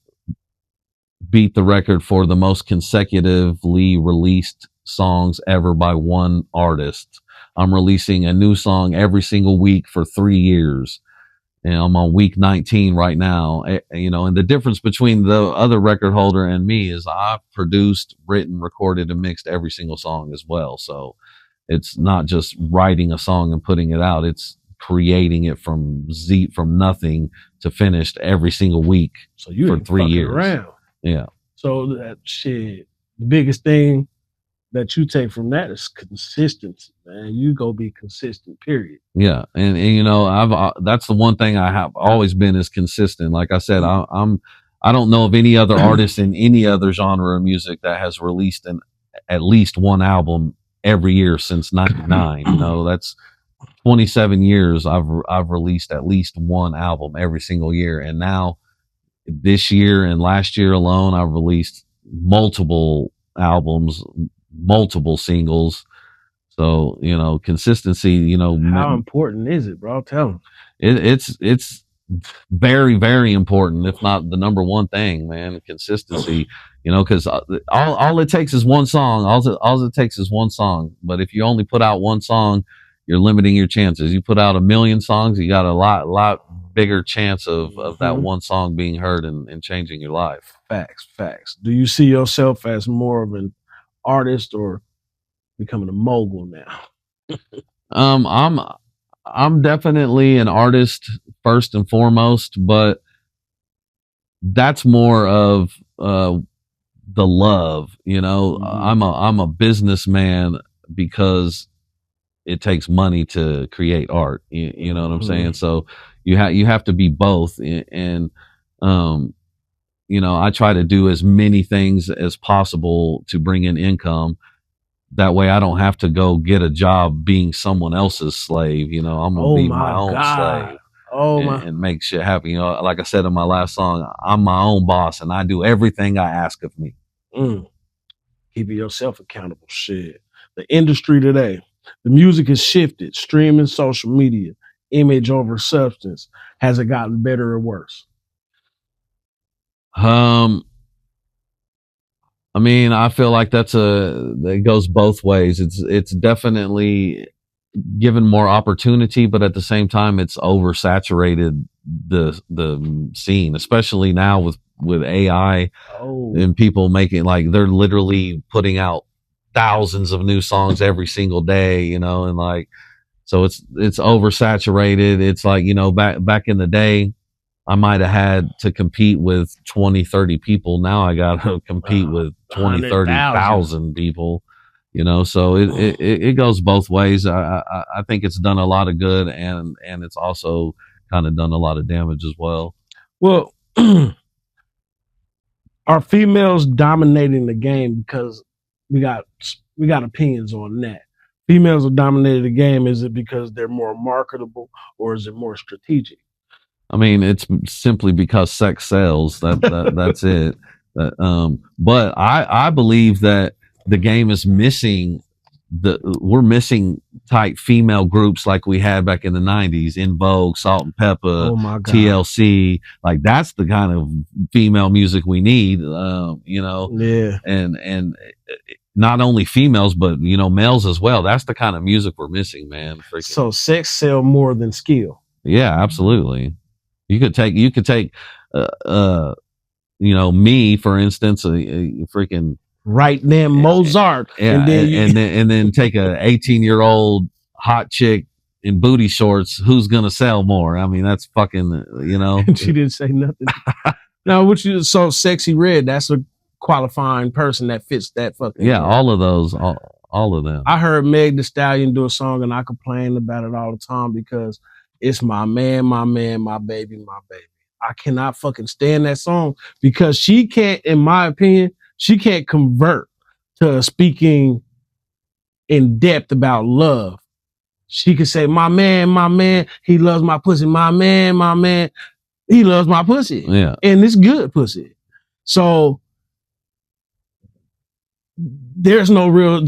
beat the record for the most consecutively released songs ever by one artist. I'm releasing a new song every single week for 3 years. And I'm on week 19 right now. And the difference between the other record holder and me is I've produced, written, recorded, and mixed every single song as well. So it's not just writing a song and putting it out. It's creating it from nothing to finished every single week. So you for 3 years. Around. Yeah. So that shit, the biggest thing that you take from that is consistency, man. You go be consistent, period. Yeah. And that's the one thing I have always been, is consistent. Like I said, I don't know of any other artist in any other genre of music that has released at least one album every year since 99. That's 27 years. I've released at least one album every single year. And now this year and last year alone, I've released multiple albums, multiple singles. So, consistency, how important is it, bro? Tell them. It's very, very important, if not the number one thing, man. Consistency, because all it takes is one song. All it takes is one song. But if you only put out one song, you're limiting your chances. You put out 1 million songs, you got a lot bigger chance of that one song being heard and changing your life. Facts. Do you see yourself as more of an artist or becoming a mogul now? I'm definitely an artist first and foremost, but that's more of the love. I'm a businessman because it takes money to create art. You know what I'm saying? So you have to be both. And I try to do as many things as possible to bring in income. That way I don't have to go get a job being someone else's slave. I'm gonna be my own slave. And make shit happen. Like I said in my last song, I'm my own boss and I do everything I ask of me. Keeping yourself accountable. Shit. The industry today, the music has shifted. Streaming, social media, image over substance. Has it gotten better or worse? I feel like it goes both ways. It's definitely given more opportunity, but at the same time, it's oversaturated the scene, especially now with AI and people making, like, they're literally putting out thousands of new songs every single day, and like, so it's oversaturated. It's like, back in the day, I might have had to compete with 20, 30 people. Now I got to compete with 20, 30,000 people, so it goes both ways. I think it's done a lot of good and it's also kind of done a lot of damage as well. Well, are females dominating the game? Because we got opinions on that. Females are dominating the game. Is it because they're more marketable or is it more strategic? It's simply because sex sells. That's it. But I believe that the game is missing we're missing type female groups like we had back in the 90s, In Vogue, Salt and Pepper, TLC. Like, that's the kind of female music we need, Yeah. And not only females, but males as well. That's the kind of music we're missing, man. Freaking. So sex sell more than skill. Yeah, absolutely. You could take me, for instance, a freaking right then Mozart, yeah, and then take a 18-year-old hot chick in booty shorts. Who's gonna sell more? I mean, that's fucking, She didn't say nothing. Now, so Sexy Red, that's a qualifying person that fits that fucking. Yeah, all of those, all of them. I heard Meg Thee Stallion do a song, and I complain about it all the time because it's my man, my baby, my baby. I cannot fucking stand that song because she can't, in my opinion, she can't convert to speaking in depth about love. She could say, my man, he loves my pussy. My man, he loves my pussy. Yeah. And it's good pussy. So I don't want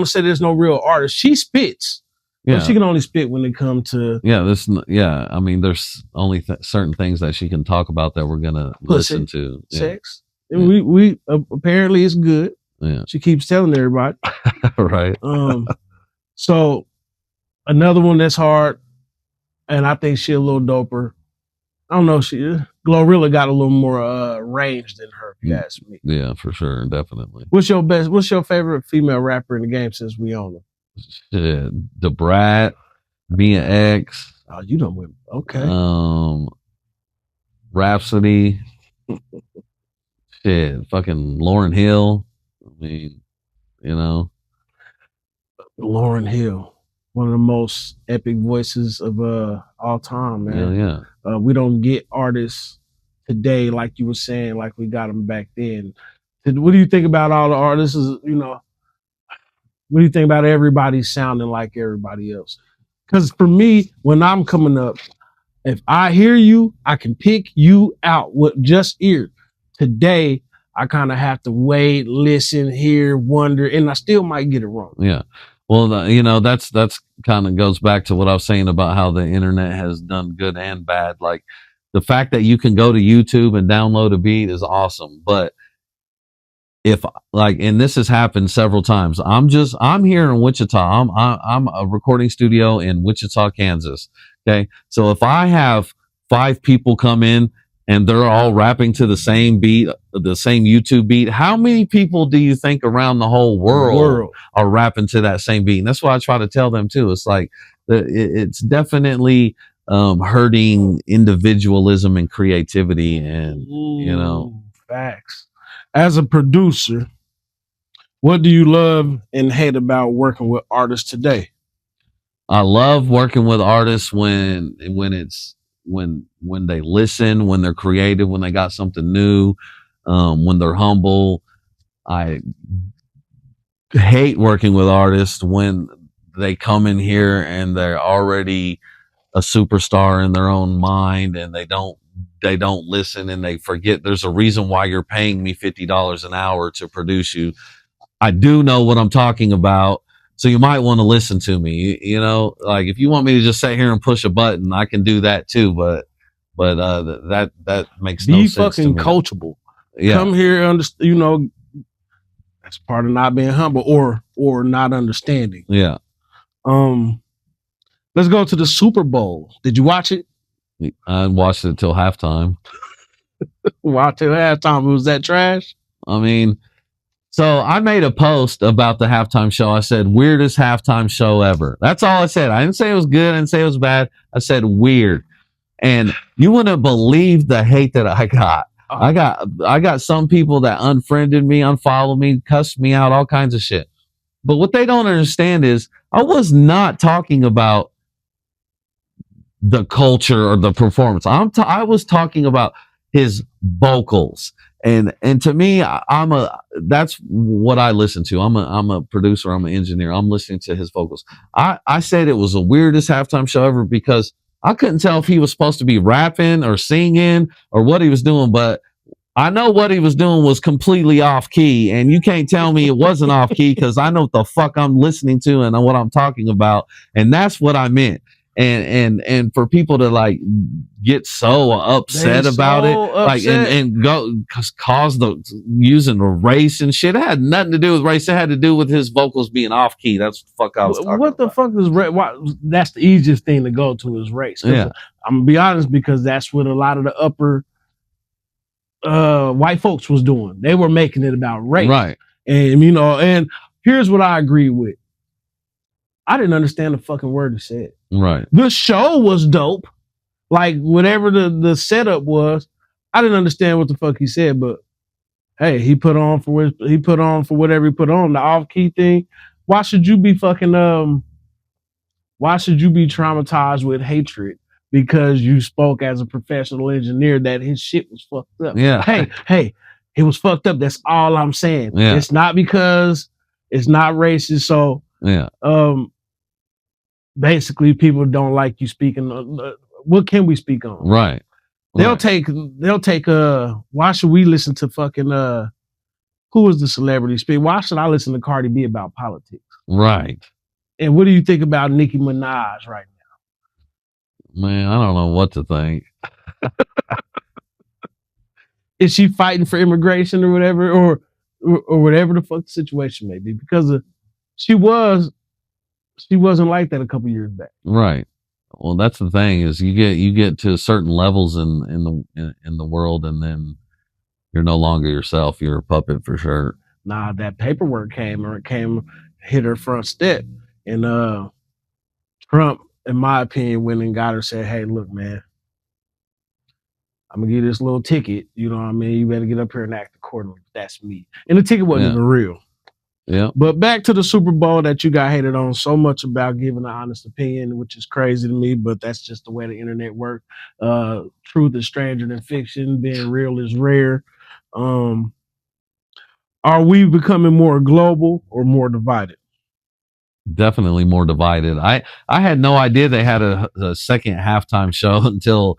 to say there's no real artist. She spits. Yeah. But she can only spit when it comes to. Yeah. I mean, there's only certain things that she can talk about that we're going to listen to. Yeah. Sex. And we apparently it's good. Yeah. She keeps telling everybody. Right. So another one that's hard, and I think she a little doper. I don't know. Glorilla got a little more range than her, if you ask me. Yeah, for sure, definitely. What's your favorite female rapper in the game since we own her? Shit, Da Brat, Mia X. Oh, you don't win. Okay. Rhapsody. Shit, fucking Lauryn Hill. I mean, Lauryn Hill, one of the most epic voices of all time, man. Yeah. We don't get artists today like you were saying, like we got them back then. What do you think about all the artists? What do you think about everybody sounding like everybody else? Because for me, when I'm coming up, if I hear you, I can pick you out with just ear. Today, I kind of have to wait, listen, hear, wonder, and I still might get it wrong. Yeah. Well, that's kind of goes back to what I was saying about how the internet has done good and bad. Like the fact that you can go to YouTube and download a beat is awesome. But and this has happened several times. I'm here in Wichita. I'm a recording studio in Wichita, Kansas. Okay. So if I have 5 people come in and they're all rapping to the same beat, the same YouTube beat, how many people do you think around the whole world are rapping to that same beat? And that's what I try to tell them too. It's like, it's definitely hurting individualism and creativity and, Facts. As a producer, what do you love and hate about working with artists today? I love working with artists when they listen, when they're creative, when they got something new, when they're humble. I hate working with artists when they come in here and they're already a superstar in their own mind and they don't listen and they forget there's a reason why you're paying me $50 an hour to produce you. I do know what I'm talking about. So you might want to listen to me, like if you want me to just sit here and push a button, I can do that too. But that makes no sense. Be fucking coachable. Yeah. Come here, that's part of not being humble or not understanding. Yeah. Let's go to the Super Bowl. Did you watch it? I watched it till halftime. Watch till halftime. Was that trash? I mean, so I made a post about the halftime show. I said, weirdest halftime show ever. That's all I said. I didn't say it was good. I didn't say it was bad. I said weird. And you wouldn't believe the hate that I got. I got some people that unfriended me, unfollowed me, cussed me out, all kinds of shit. But what they don't understand is I was not talking about the culture or the performance. I was talking about his vocals. And to me, that's what I listen to. I'm a producer. I'm an engineer. I'm listening to his vocals. I said it was the weirdest halftime show ever because I couldn't tell if he was supposed to be rapping or singing or what he was doing, but I know what he was doing was completely off key, and you can't tell me it wasn't off key because I know what the fuck I'm listening to and what I'm talking about. And that's what I meant. and for people to like get so upset about it, like and go cause the using the race and shit. It had nothing to do with race. It had to do with his vocals being off key. That's what the fuck I was talking what the about. fuck is race? That's the easiest thing to go to is race. Yeah. I'm gonna be honest, because that's what a lot of the upper white folks was doing. They were making it about race, Right? And you know, and here's what I agree with. I didn't understand the fucking word he said. Right. The show was dope. Like whatever the setup was, I didn't understand what the fuck he said, but hey, he put on for whatever he put on, the off key thing. Why should you be fucking why should you be traumatized with hatred because you spoke as a professional engineer that his shit was fucked up? Yeah. Hey, it was fucked up. That's all I'm saying. Yeah. It's not because it's not racist. So yeah. Basically people don't like you speaking. What can we speak on? Right. They'll take why should we listen to fucking who is the celebrity speak? Why should I listen to Cardi B about politics? Right. And what do you think about Nicki Minaj right now? Man, I don't know what to think. Is she fighting for immigration or whatever, or whatever the fuck the situation may be? Because she wasn't like that a couple years back. Right. Well, that's the thing is you get to certain levels in the world, and then you're no longer yourself. You're a puppet for sure. Nah, that paperwork hit her front step, and Trump, in my opinion, went and got her, said, "Hey, look, man, I'm gonna give you this little ticket. You know what I mean? You better get up here and act accordingly." That's me. And the ticket wasn't even real. Yeah. But back to the Super Bowl that you got hated on so much about giving an honest opinion, which is crazy to me, but that's just the way the internet works. Truth is stranger than fiction. Being real is rare. Are we becoming more global or more divided? Definitely more divided. I had no idea they had a second halftime show until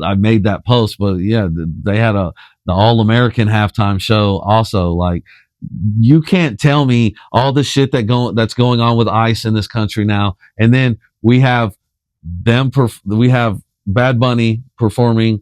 I made that post. But yeah, they had the All-American halftime show also. Like, you can't tell me all the shit that's going on with ICE in this country now, and then we have we have Bad Bunny performing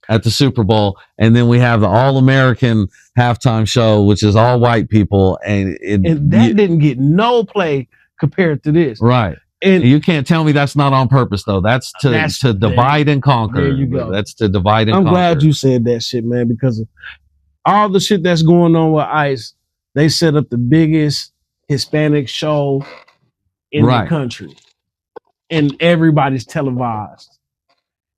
at the Super Bowl, and then we have the All-American halftime show, which is all white people, and that didn't get no play compared to this, right? And you can't tell me that's not on purpose, though. That's to divide and conquer. There you go. That's to divide and conquer. I'm glad you said that shit, man, because of all the shit that's going on with ICE. They set up the biggest Hispanic show in the country, and everybody's televised.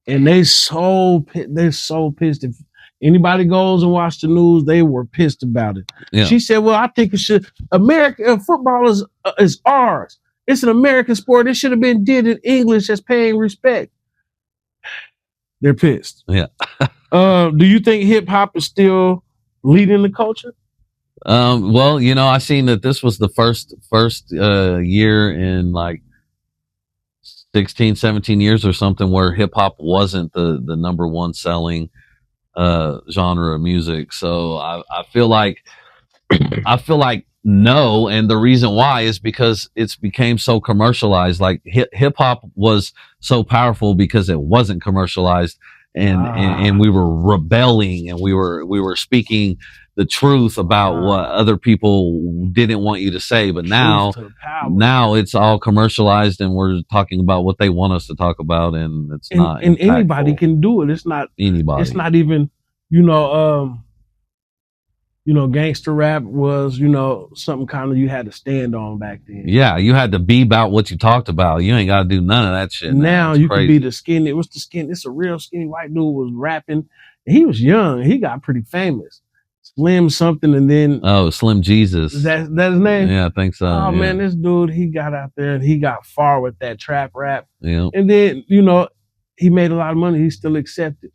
And they're so pissed. If anybody goes and watch the news, they were pissed about it. Yeah. She said, "Well, I think it should. American football is ours. It's an American sport. It should have been did in English as paying respect." They're pissed. Yeah. Do you think hip hop is still leading the culture? Well, you know, I seen that this was the first year in like 16, 17 years or something where hip hop wasn't the number one selling genre of music. So I feel like no, and the reason why is because it's became so commercialized. Like hip hop was so powerful because it wasn't commercialized, and we were rebelling, and we were speaking the truth about what other people didn't want you to say. But now it's all commercialized, and we're talking about what they want us to talk about, and it's not. And anybody can do it. It's not anybody. It's not even, gangster rap was, something kind of you had to stand on back then. Yeah, you had to be about what you talked about. You ain't got to do none of that shit. Now you can be the skinny. What's the skin? It's a real skinny white dude was rapping. He was young. He got pretty famous. Slim something, and then Slim Jesus. Is that his name? Yeah, I think so. Oh man, this dude, he got out there and he got far with that trap rap. Yeah. And then he made a lot of money. He's still accepted.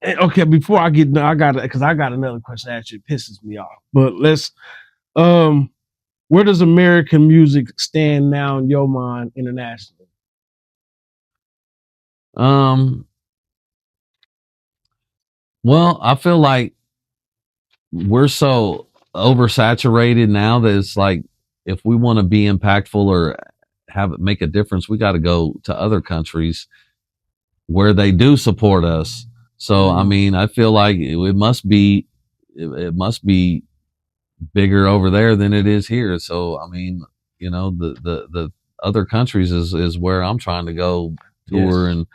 Okay, before I get done, I got another question that actually pisses me off. But let's where does American music stand now in your mind internationally? Well, I feel like we're so oversaturated now that it's like if we want to be impactful or make a difference, we got to go to other countries where they do support us. So, I mean, I feel like it must be bigger over there than it is here. So, I mean, you know, the other countries is where I'm trying to go tour and,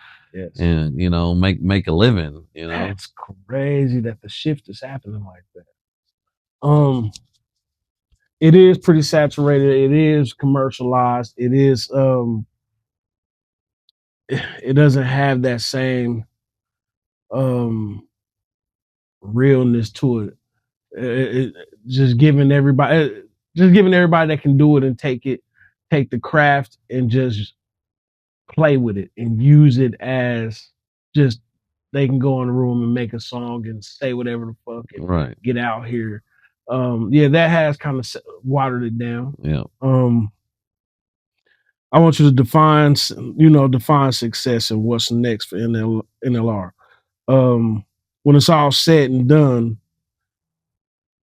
you know, make a living, you know. That's crazy that the shift is happening like that. It is pretty saturated. It is commercialized. It is, it doesn't have that same, realness to it. Just giving everybody that can do it and take the craft and just play with it and use it as just they can go in the room and make a song and say whatever the fuck and get out here. That has kind of watered it down. Yeah. I want you to define success and what's next for NLR. When it's all said and done,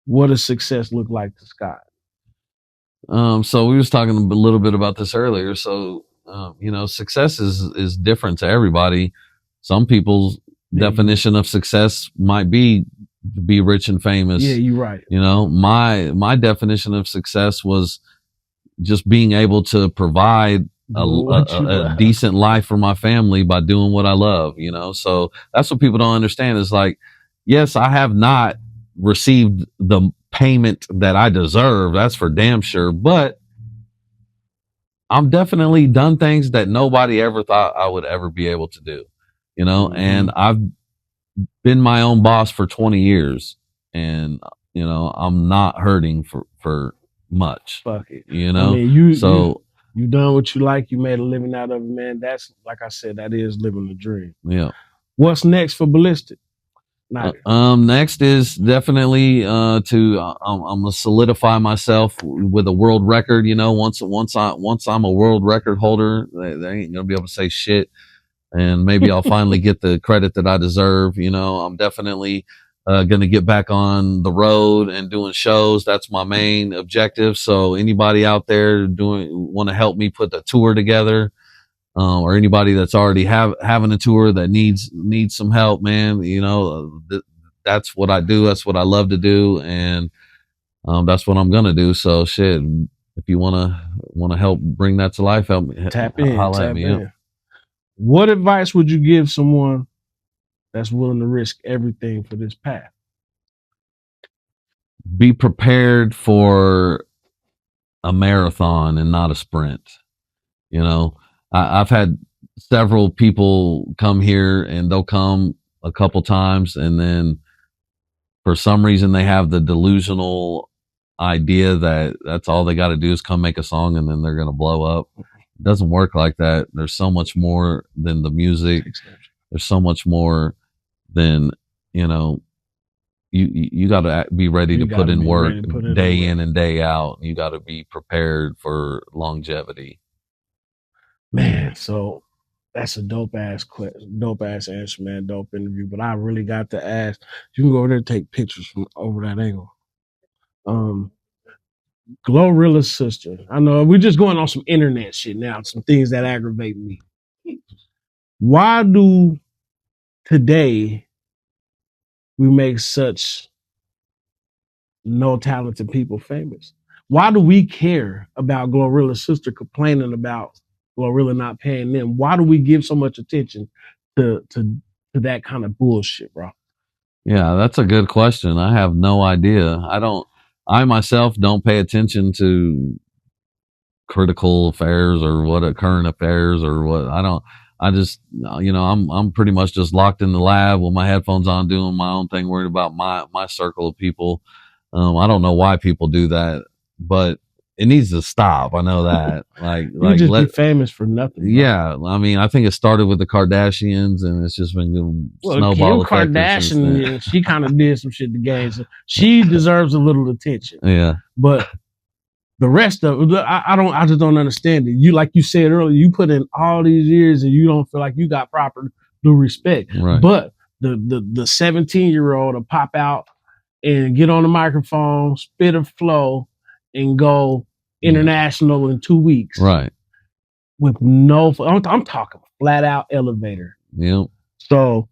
what does success look like to Scott? So we was talking a little bit about this earlier. So, you know, success is different to everybody. Some people's definition of success might be rich and famous. Yeah, you're right. You know, my definition of success was just being able to provide a decent life for my family by doing what I love, you know? So that's what people don't understand is like, yes, I have not received the payment that I deserve. That's for damn sure. But I'm definitely done things that nobody ever thought I would ever be able to do, you know? And I've been my own boss for 20 years and, you know, I'm not hurting for much. Fuck it. You know, I mean, you done what you like. You made a living out of it, man. That's, like I said, that is living the dream. Yeah. What's next for Bilistic? Next is definitely I'm gonna solidify myself with a world record. You know, once I'm a world record holder, they ain't gonna be able to say shit, and maybe I'll finally get the credit that I deserve. You know, I'm definitely gonna get back on the road and doing shows. That's my main objective. So anybody out there want to help me put the tour together, or anybody that's already having a tour that needs some help, man, you know, that's what I do. That's what I love to do. And, that's what I'm going to do. So shit, if you want to help bring that to life, help me, tap in. Yeah. What advice would you give someone that's willing to risk everything for this path? Be prepared for a marathon and not a sprint. You know, I've had several people come here and they'll come a couple times and then for some reason they have the delusional idea that that's all they got to do is come make a song and then they're going to blow up. It doesn't work like that. There's so much more than the music. There's so much more than, you know, you got to be ready to put in work day in and day out. You got to be prepared for longevity. Man, so that's a dope ass answer, man. Dope interview. But I really got to ask. You can go over there and take pictures from over that angle. Glorilla's sister. I know we're just going on some internet shit now. Some things that aggravate me. Why do today we make such no talented people famous? Why do we care about Glorilla's sister complaining about Glorilla not paying them? Why do we give so much attention to that kind of bullshit, bro? Yeah, that's a good question. I have no idea. I myself don't pay attention to critical affairs or current affairs or what. I just, you know, I'm pretty much just locked in the lab with my headphones on, doing my own thing, worried about my circle of people. I don't know why people do that, but it needs to stop. I know that. Like just be famous for nothing. Bro. Yeah, I mean, I think it started with the Kardashians, and it's just been snowball Kim Kardashian, she kind of did some shit to gain, so she deserves a little attention. Yeah, but the rest of it, I just don't understand it. You, like you said earlier, you put in all these years, and you don't feel like you got proper due respect. Right. But the 17-year-old to pop out and get on the microphone, spit a flow, and go international in 2 weeks. Right. with no, I'm talking flat out elevator. Yeah. So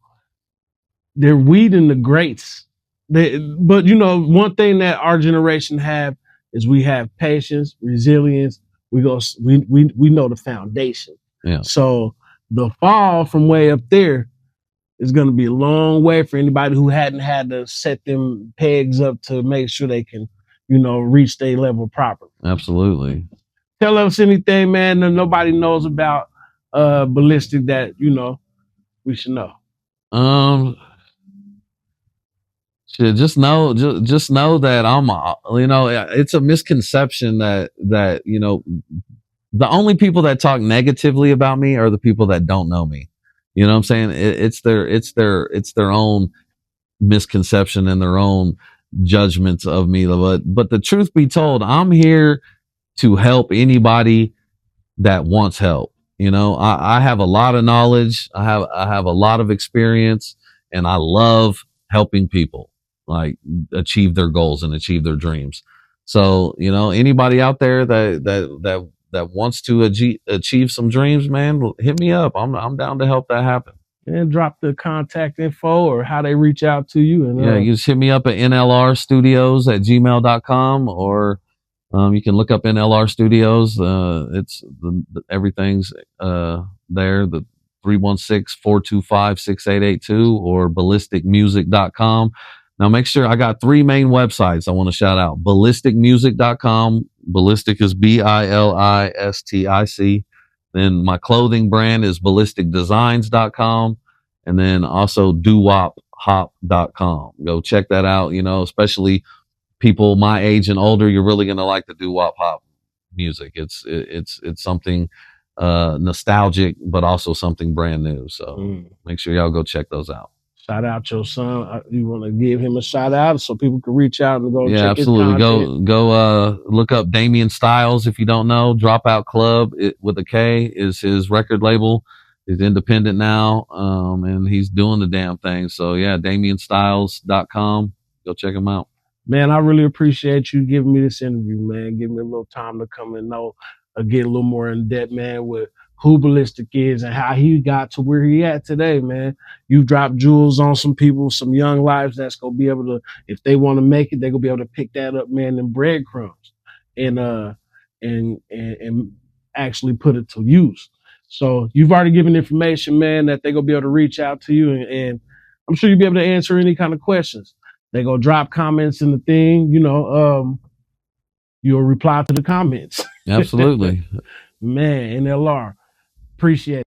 they're weeding the greats. But one thing that our generation have is we have patience, resilience. We know the foundation. Yeah. So the fall from way up there is going to be a long way for anybody who hadn't had to set them pegs up to make sure they can, reach their level properly. Absolutely. Tell us anything, man, that nobody knows about Bilistic that we should know. Just know that I'm, it's a misconception that the only people that talk negatively about me are the people that don't know me. You know what I'm saying? It's their own misconception and their own judgments of me. But the truth be told, I'm here to help anybody that wants help. I have a lot of knowledge. I have a lot of experience, and I love helping people like achieve their goals and achieve their dreams. So, anybody out there that wants to achieve some dreams, man, hit me up. I'm down to help that happen. And drop the contact info or how they reach out to you. And you just hit me up at Nlr Studios at gmail.com, or you can look up Nlr Studios. It's everything's there. The 316-425-6882 or bilisticmusic.com. Now make sure, I got 3 main websites I want to shout out. Bilisticmusic.com. Bilistic is BILISTIC. Then my clothing brand is bilisticdesigns.com. And then also dowophop.com. Go check that out. Especially people my age and older, you're really going to like the doo-wop hop music. It's something nostalgic, but also something brand new. So make sure y'all go check those out. Shout out your son. You want to give him a shout out so people can reach out and go check absolutely. his content? Go look up Damian Styles if you don't know. Dropout Club with a K is his record label. He's independent now, and he's doing the damn thing. So yeah, DamianStyles.com. Go check him out. Man, I really appreciate you giving me this interview, man. Give me a little time to come and get a little more in depth, man, with who Bilistic is and how he got to where he at today, man. You dropped jewels on some people, some young lives that's gonna be able to, if they want to make it, they're gonna be able to pick that up, man, in breadcrumbs and actually put it to use. So you've already given information, man, that they're gonna be able to reach out to you, and I'm sure you'll be able to answer any kind of questions. They go drop comments in the thing, you'll reply to the comments. Absolutely. Man, Nlr, appreciate it.